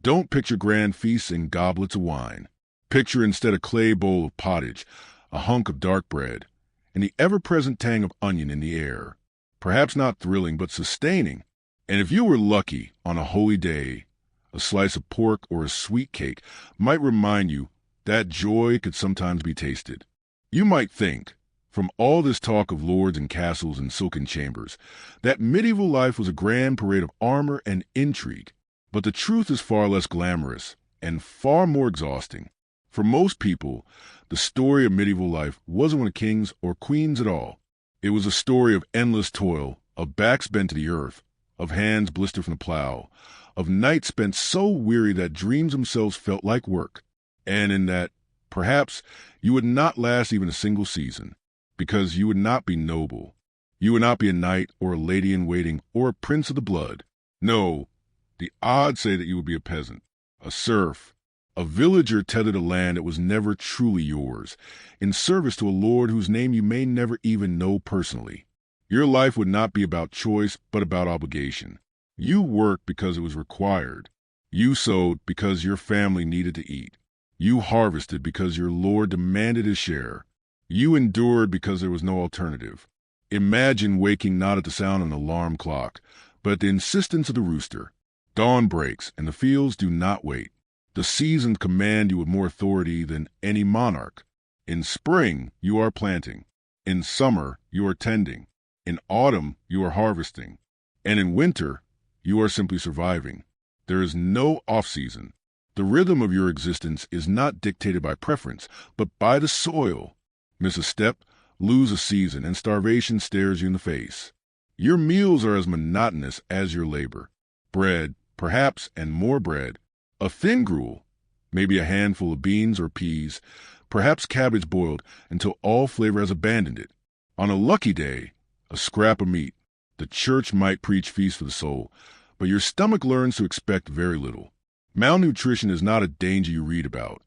Don't picture grand feasts and goblets of wine. Picture instead a clay bowl of pottage, a hunk of dark bread, and the ever-present tang of onion in the air. Perhaps not thrilling, but sustaining. And if you were lucky, on a holy day, a slice of pork or a sweet cake might remind you that joy could sometimes be tasted. You might think, from all this talk of lords and castles and silken chambers, that medieval life was a grand parade of armor and intrigue. But the truth is far less glamorous and far more exhausting. For most people, the story of medieval life wasn't one of kings or queens at all. It was a story of endless toil, of backs bent to the earth, of hands blistered from the plow, of nights spent so weary that dreams themselves felt like work, and in that, perhaps, you would not last even a single season, because you would not be noble. You would not be a knight or a lady-in-waiting or a prince of the blood. No, the odds say that you would be a peasant, a serf, a villager tethered to land that was never truly yours, in service to a lord whose name you may never even know personally. Your life would not be about choice, but about obligation. You worked because it was required. You sowed because your family needed to eat. You harvested because your lord demanded his share. You endured because there was no alternative. Imagine waking not at the sound of an alarm clock, but at the insistence of the rooster. Dawn breaks, and the fields do not wait. The seasons command you with more authority than any monarch. In spring, you are planting. In summer, you are tending. In autumn, you are harvesting. And in winter, you are simply surviving. There is no off-season. The rhythm of your existence is not dictated by preference, but by the soil. Miss a step, lose a season, and starvation stares you in the face. Your meals are as monotonous as your labor. Bread, perhaps, and more bread. A thin gruel, maybe a handful of beans or peas, perhaps cabbage boiled until all flavor has abandoned it. On a lucky day, a scrap of meat. The church might preach feast for the soul, but your stomach learns to expect very little. Malnutrition is not a danger you read about.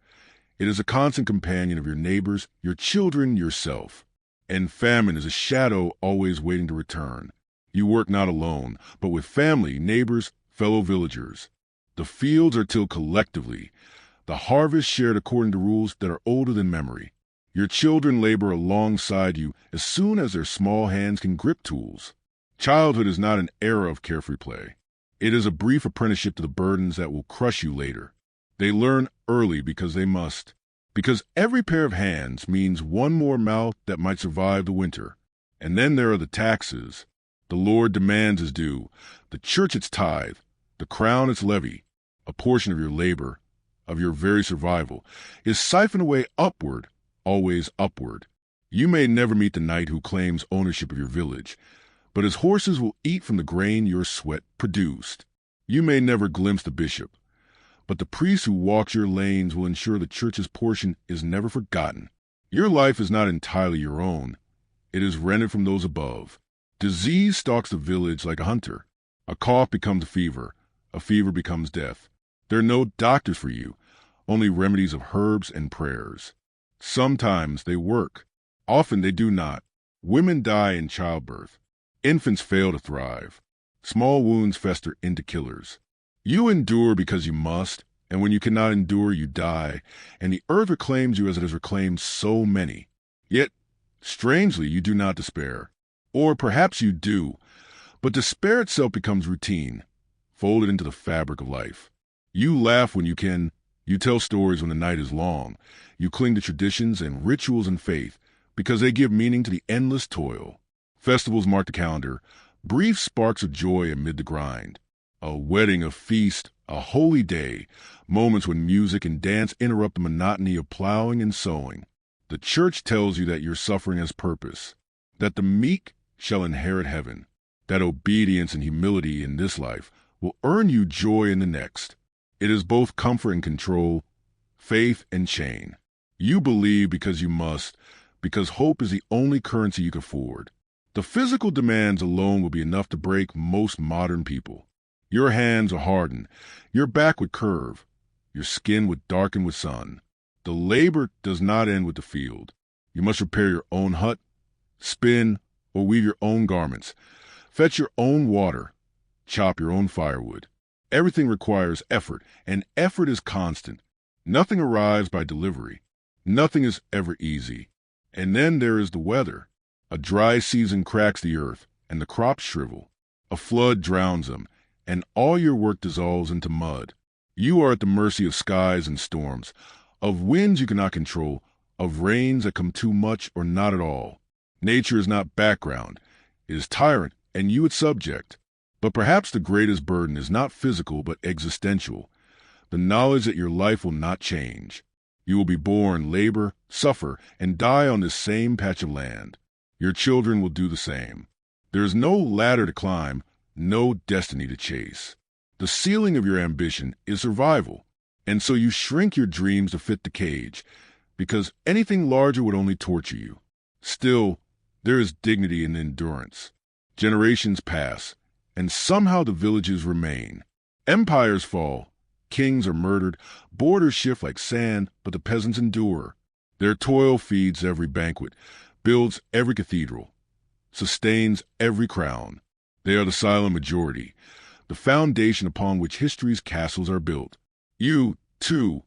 It is a constant companion of your neighbors, your children, yourself. And famine is a shadow always waiting to return. You work not alone, but with family, neighbors, fellow villagers. The fields are tilled collectively, the harvest shared according to rules that are older than memory. Your children labor alongside you as soon as their small hands can grip tools. Childhood is not an era of carefree play. It is a brief apprenticeship to the burdens that will crush you later. They learn early because they must. Because every pair of hands means one more mouth that might survive the winter. And then there are the taxes. The Lord demands his due, the church its tithe, the crown its levy. A portion of your labor, of your very survival, is siphoned away upward, always upward. You may never meet the knight who claims ownership of your village, but his horses will eat from the grain your sweat produced. You may never glimpse the bishop, but the priest who walks your lanes will ensure the church's portion is never forgotten. Your life is not entirely your own. It is rented from those above. Disease stalks the village like a hunter. A cough becomes a fever becomes death. There are no doctors for you, only remedies of herbs and prayers. Sometimes they work. Often they do not. Women die in childbirth. Infants fail to thrive. Small wounds fester into killers. You endure because you must, and when you cannot endure, you die, and the earth reclaims you as it has reclaimed so many. Yet, strangely, you do not despair. Or perhaps you do, but despair itself becomes routine, folded into the fabric of life. You laugh when you can. You tell stories when the night is long. You cling to traditions and rituals and faith because they give meaning to the endless toil. Festivals mark the calendar, brief sparks of joy amid the grind. A wedding, a feast, a holy day, moments when music and dance interrupt the monotony of plowing and sowing. The church tells you that your suffering has purpose, that the meek shall inherit heaven, that obedience and humility in this life will earn you joy in the next. It is both comfort and control, faith and chain. You believe because you must, because hope is the only currency you can afford. The physical demands alone will be enough to break most modern people. Your hands are hardened, your back would curve, your skin would darken with sun. The labor does not end with the field. You must repair your own hut, spin or weave your own garments, fetch your own water, chop your own firewood. Everything requires effort, and effort is constant. Nothing arrives by delivery. Nothing is ever easy. And then there is the weather. A dry season cracks the earth, and the crops shrivel. A flood drowns them, and all your work dissolves into mud. You are at the mercy of skies and storms, of winds you cannot control, of rains that come too much or not at all. Nature is not background. It is tyrant, and you its subject. But perhaps the greatest burden is not physical but existential, the knowledge that your life will not change. You will be born, labor, suffer, and die on this same patch of land. Your children will do the same. There is no ladder to climb, no destiny to chase. The ceiling of your ambition is survival, and so you shrink your dreams to fit the cage, because anything larger would only torture you. Still, there is dignity in endurance. Generations pass, and somehow the villages remain. Empires fall, kings are murdered, borders shift like sand, but the peasants endure. Their toil feeds every banquet, builds every cathedral, sustains every crown. They are the silent majority, the foundation upon which history's castles are built. You, too,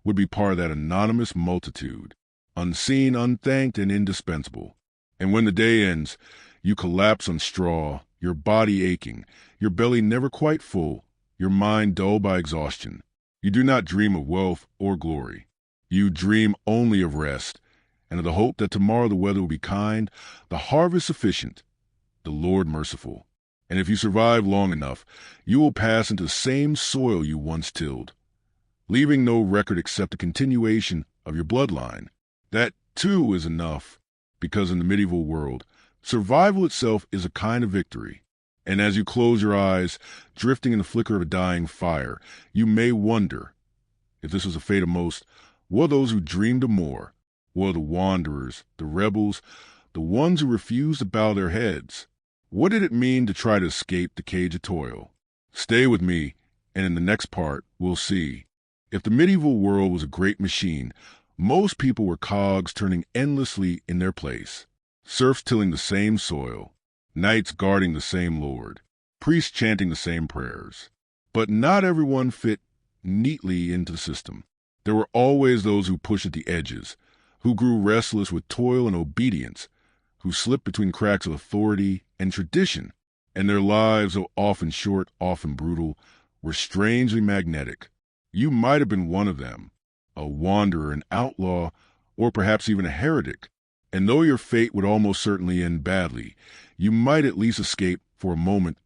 would be part of that anonymous multitude, unseen, unthanked, and indispensable. And when the day ends, you collapse on straw, your body aching, your belly never quite full, your mind dull by exhaustion. You do not dream of wealth or glory. You dream only of rest, and of the hope that tomorrow the weather will be kind, the harvest sufficient, the Lord merciful. And if you survive long enough, you will pass into the same soil you once tilled, leaving no record except the continuation of your bloodline. That, too, is enough, because in the medieval world, survival itself is a kind of victory. And as you close your eyes, drifting in the flicker of a dying fire, you may wonder, if this was the fate of most, what are those who dreamed of more? What are the wanderers, the rebels, the ones who refused to bow their heads? What did it mean to try to escape the cage of toil? Stay with me, and in the next part, we'll see. If the medieval world was a great machine, most people were cogs turning endlessly in their place. Serfs tilling the same soil, knights guarding the same lord, priests chanting the same prayers. But not everyone fit neatly into the system. There were always those who pushed at the edges, who grew restless with toil and obedience, who slipped between cracks of authority and tradition, and their lives, though often short, often brutal, were strangely magnetic. You might have been one of them, a wanderer, an outlaw, or perhaps even a heretic. And though your fate would almost certainly end badly, you might at least escape, for a moment,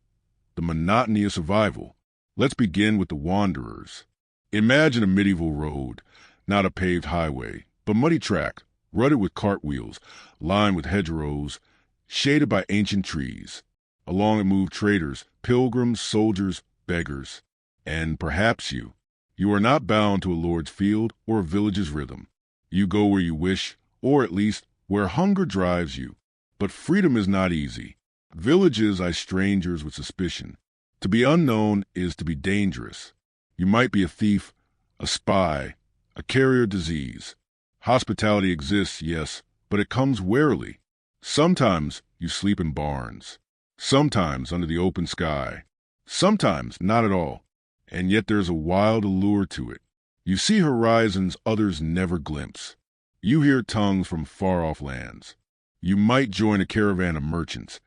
the monotony of survival. Let's begin with the wanderers. Imagine a medieval road, not a paved highway, but muddy track, rutted with cartwheels, lined with hedgerows, shaded by ancient trees. Along it move traders, pilgrims, soldiers, beggars, and perhaps you. You are not bound to a lord's field or a village's rhythm. You go where you wish, or at least where hunger drives you. But freedom is not easy. Villages eye strangers with suspicion. To be unknown is to be dangerous. You might be a thief, a spy, a carrier of disease. Hospitality exists, yes, but it comes warily. Sometimes you sleep in barns. Sometimes under the open sky. Sometimes not at all. And yet there's a wild allure to it. You see horizons others never glimpse. You hear tongues from far-off lands. You might join a caravan of merchants,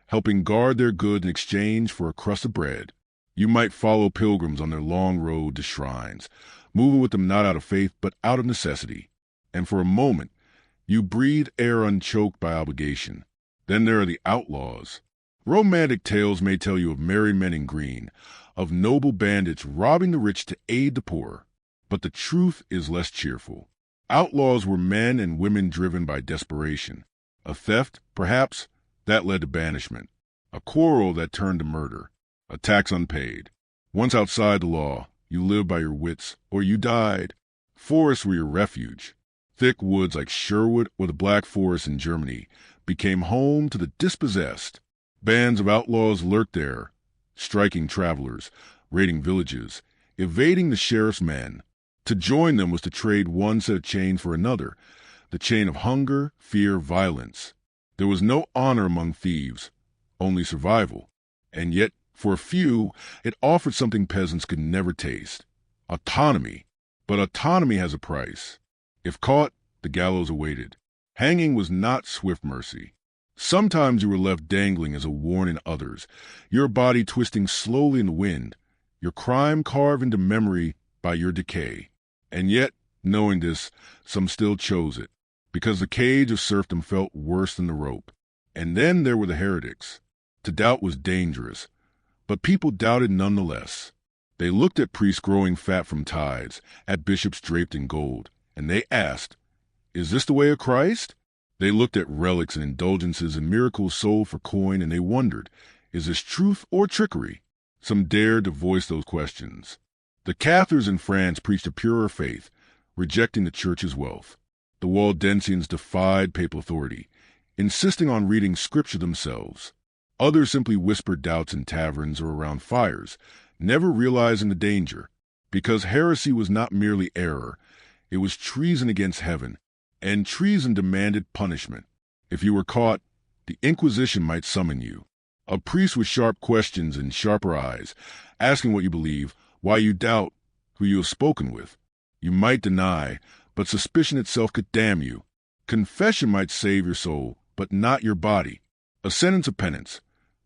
helping guard their goods in exchange for a crust of bread. You might follow pilgrims on their long road to shrines, moving with them not out of faith but out of necessity. And for a moment, you breathe air unchoked by obligation. Then there are the outlaws. Romantic tales may tell you of merry men in green, of noble bandits robbing the rich to aid the poor. But the truth is less cheerful. Outlaws were men and women driven by desperation. A theft, perhaps, that led to banishment. A quarrel that turned to murder. A tax unpaid. Once outside the law, you lived by your wits, or you died. Forests were your refuge. Thick woods like Sherwood or the Black Forest in Germany became home to the dispossessed. Bands of outlaws lurked there, striking travelers, raiding villages, evading the sheriff's men. To join them was to trade one set of chains for another, the chain of hunger, fear, violence. There was no honor among thieves, only survival. And yet For a few, it offered something peasants could never taste: autonomy. But autonomy has a price. If caught, the gallows awaited. Hanging was not swift mercy. Sometimes you were left dangling as a warning to others, your body twisting slowly in the wind, your crime carved into memory by your decay. And yet, knowing this, some still chose it, because the cage of serfdom felt worse than the rope. And then there were the heretics. To doubt was dangerous, but people doubted nonetheless. They looked at priests growing fat from tithes, at bishops draped in gold, and they asked, "Is this the way of Christ?" They looked at relics and indulgences and miracles sold for coin, and they wondered, "Is this truth or trickery?" Some dared to voice those questions. The Cathars in France preached a purer faith, rejecting the church's wealth. The Waldensians defied papal authority, insisting on reading scripture themselves. Others simply whispered doubts in taverns or around fires, never realizing the danger, because heresy was not merely error, it was treason against heaven, and treason demanded punishment. If you were caught, the Inquisition might summon you. A priest with sharp questions and sharper eyes, asking what you believe, why you doubt, who you have spoken with. You might deny, but suspicion itself could damn you. Confession might save your soul, but not your body. A sentence of penance,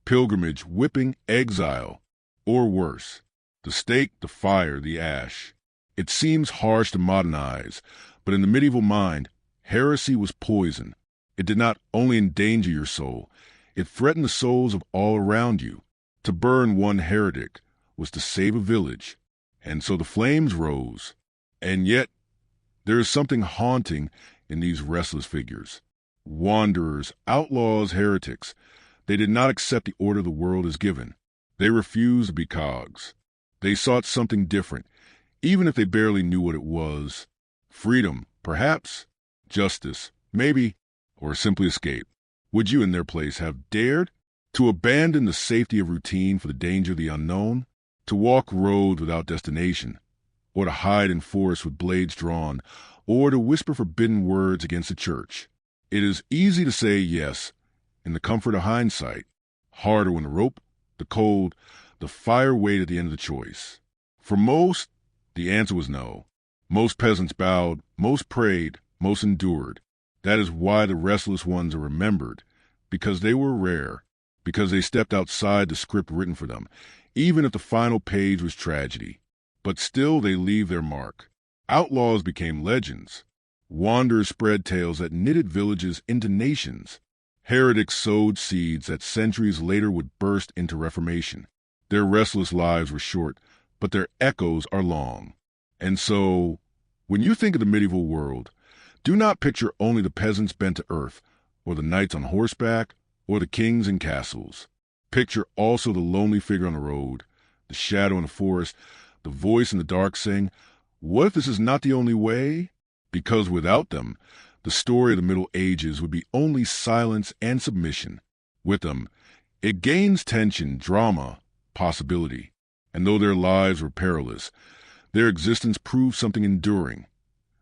pilgrimage, whipping, exile, or worse, the stake, the fire, the ash. It seems harsh to modern eyes, but in the medieval mind, heresy was poison. It did not only endanger your soul, it threatened the souls of all around you. To burn one heretic was to save a village, and so the flames rose. And yet, there is something haunting in these restless figures. Wanderers, outlaws, heretics. They did not accept the order the world is given. They refused to be cogs. They sought something different, even if they barely knew what it was. Freedom, perhaps. Justice, maybe. Or simply escape. Would you in their place have dared to abandon the safety of routine for the danger of the unknown? To walk roads without destination? Or to hide in forests with blades drawn? Or to whisper forbidden words against the church? It is easy to say yes, in the comfort of hindsight. Harder when the rope, the cold, the fire wait at the end of the choice. For most, the answer was no. Most peasants bowed, most prayed, most endured. That is why the restless ones are remembered, because they were rare, because they stepped outside the script written for them, even if the final page was tragedy. But still they leave their mark. Outlaws became legends. Wanderers spread tales that knitted villages into nations. Heretics sowed seeds that centuries later would burst into reformation. Their restless lives were short, but their echoes are long. And so, when you think of the medieval world, do not picture only the peasants bent to earth, or the knights on horseback, or the kings in castles. Picture also the lonely figure on the road, the shadow in the forest, the voice in the dark saying, "What if this is not the only way?" Because without them, the story of the Middle Ages would be only silence and submission. With them, it gains tension, drama, possibility. And though their lives were perilous, their existence proved something enduring.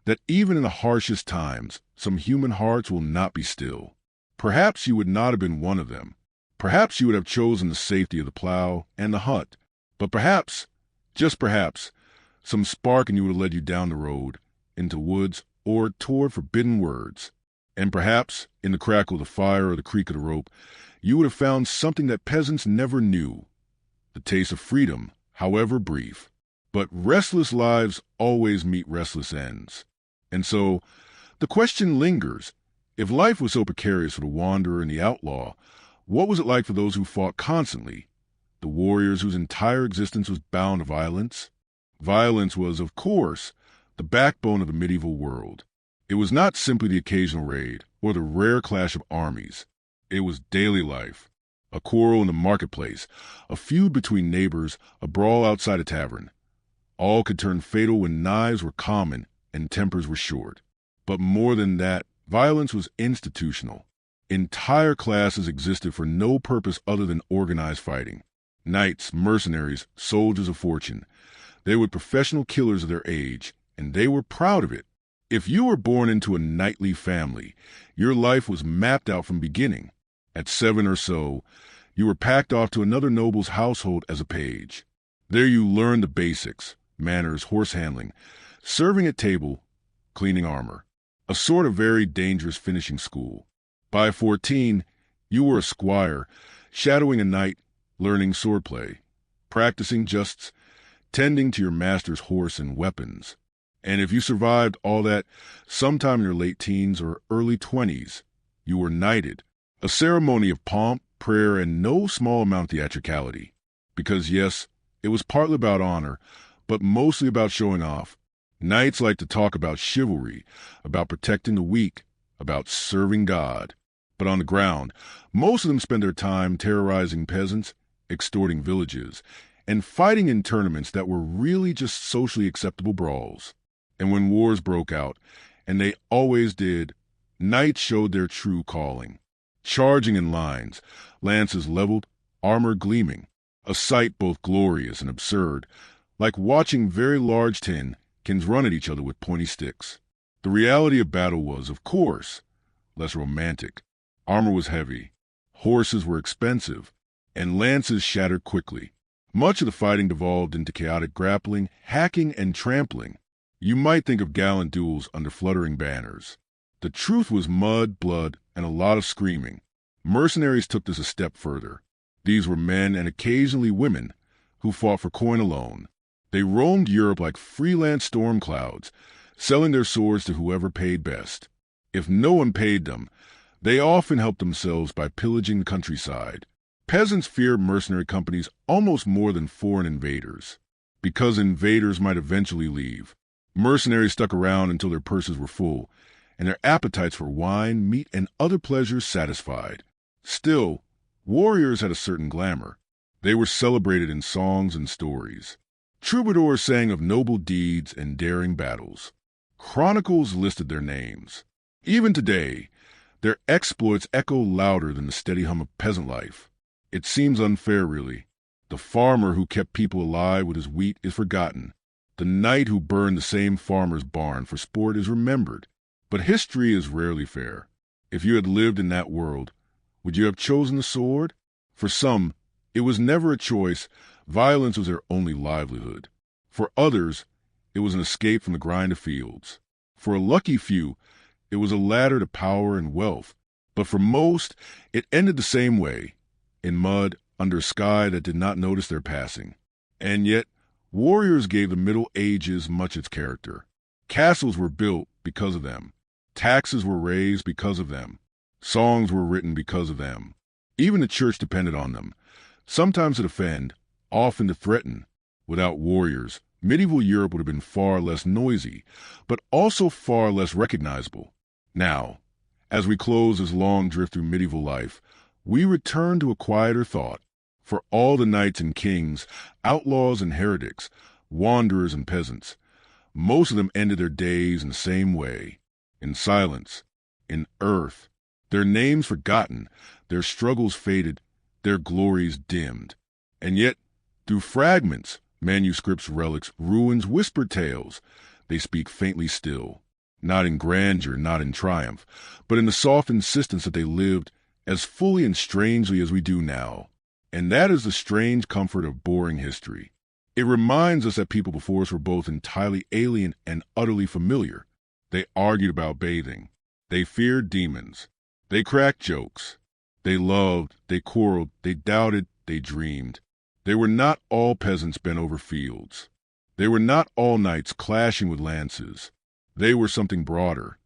That even in the harshest times, some human hearts will not be still. Perhaps you would not have been one of them. Perhaps you would have chosen the safety of the plow and the hut. But perhaps, just perhaps, some spark in you would have led you down the road, into woods, or toward forbidden words. And perhaps, in the crackle of the fire or the creak of the rope, you would have found something that peasants never knew. The taste of freedom, however brief. But restless lives always meet restless ends. And so, the question lingers. If life was so precarious for the wanderer and the outlaw, what was it like for those who fought constantly? The warriors whose entire existence was bound to violence? Violence was, of course, the backbone of the medieval world. It was not simply the occasional raid or the rare clash of armies. It was daily life. A quarrel in the marketplace, a feud between neighbors, a brawl outside a tavern. All could turn fatal when knives were common and tempers were short. But more than that, violence was institutional. Entire classes existed for no purpose other than organized fighting. Knights, mercenaries, soldiers of fortune. They were professional killers of their age, and they were proud of it. If you were born into a knightly family, your life was mapped out from beginning. At 7 or so, You were packed off to another noble's household as a page. There you learned the basics, manners, horse handling, serving at table, cleaning armor, a sort of very dangerous finishing school. By 14, you were a squire, shadowing a knight, learning swordplay, practicing justs, tending to your master's horse and weapons. And if you survived all that, sometime in your late teens or early 20s, you were knighted, a ceremony of pomp, prayer, and no small amount of theatricality. Because yes, it was partly about honor, but mostly about showing off. Knights like to talk about chivalry, about protecting the weak, about serving God. But on the ground, most of them spend their time terrorizing peasants, extorting villages, and fighting in tournaments that were really just socially acceptable brawls. And when wars broke out, and they always did, knights showed their true calling. Charging in lines, lances leveled, armor gleaming, a sight both glorious and absurd, like watching very large tinkins run at each other with pointy sticks. The reality of battle was, of course, less romantic. Armor was heavy, horses were expensive, and lances shattered quickly. Much of the fighting devolved into chaotic grappling, hacking, and trampling. You might think of gallant duels under fluttering banners. The truth was mud, blood, and a lot of screaming. Mercenaries took this a step further. These were men and occasionally women who fought for coin alone. They roamed Europe like freelance storm clouds, selling their swords to whoever paid best. If no one paid them, they often helped themselves by pillaging the countryside. Peasants feared mercenary companies almost more than foreign invaders, because invaders might eventually leave. Mercenaries stuck around until their purses were full, and their appetites for wine, meat, and other pleasures satisfied. Still, warriors had a certain glamour. They were celebrated in songs and stories. Troubadours sang of noble deeds and daring battles. Chronicles listed their names. Even today, their exploits echo louder than the steady hum of peasant life. It seems unfair, really. The farmer who kept people alive with his wheat is forgotten. The knight who burned the same farmer's barn for sport is remembered. But history is rarely fair. If you had lived in that world, would you have chosen the sword? For some, it was never a choice. Violence was their only livelihood. For others, it was an escape from the grind of fields. For a lucky few, it was a ladder to power and wealth. But for most, it ended the same way, in mud, under a sky that did not notice their passing. And yet, warriors gave the Middle Ages much its character. Castles were built because of them. Taxes were raised because of them. Songs were written because of them. Even the church depended on them, sometimes to defend, often to threaten. Without warriors, medieval Europe would have been far less noisy, but also far less recognizable. Now, as we close this long drift through medieval life, we return to a quieter thought. For all the knights and kings, outlaws and heretics, wanderers and peasants, most of them ended their days in the same way, in silence, in earth, their names forgotten, their struggles faded, their glories dimmed. And yet, through fragments, manuscripts, relics, ruins, whispered tales, they speak faintly still, not in grandeur, not in triumph, but in the soft insistence that they lived as fully and strangely as we do now. And that is the strange comfort of boring history. It reminds us that people before us were both entirely alien and utterly familiar. They argued about bathing. They feared demons. They cracked jokes. They loved. They quarreled. They doubted. They dreamed. They were not all peasants bent over fields. They were not all knights clashing with lances. They were something broader,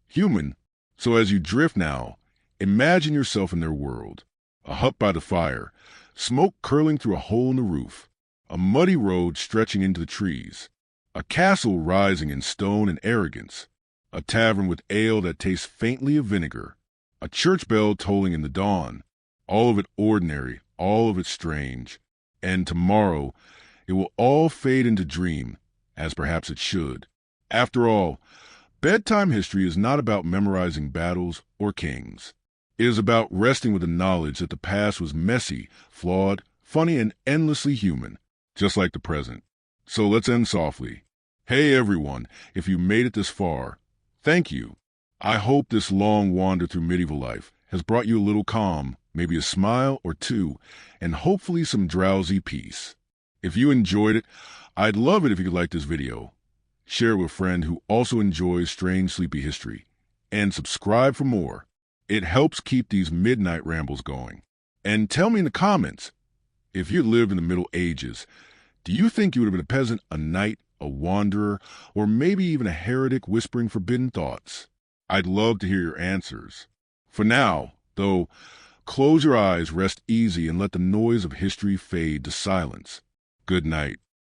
human. So as you drift now, imagine yourself in their world. A hut by the fire, smoke curling through a hole in the roof, a muddy road stretching into the trees, a castle rising in stone and arrogance, a tavern with ale that tastes faintly of vinegar, a church bell tolling in the dawn, all of it ordinary, all of it strange. And tomorrow it will all fade into dream, as perhaps it should. After all, bedtime history is not about memorizing battles or kings. It is about resting with the knowledge that the past was messy, flawed, funny, and endlessly human, just like the present. So let's end softly. Hey everyone, if you made it this far, thank you. I hope this long wander through medieval life has brought you a little calm, maybe a smile or two, and hopefully some drowsy peace. If you enjoyed it, I'd love it if you could like this video, share it with a friend who also enjoys strange sleepy history, and subscribe for more. It helps keep these midnight rambles going. And tell me in the comments, if you lived in the Middle Ages, do you think you would have been a peasant, a knight, a wanderer, or maybe even a heretic whispering forbidden thoughts? I'd love to hear your answers. For now, though, close your eyes, rest easy, and let the noise of history fade to silence. Good night.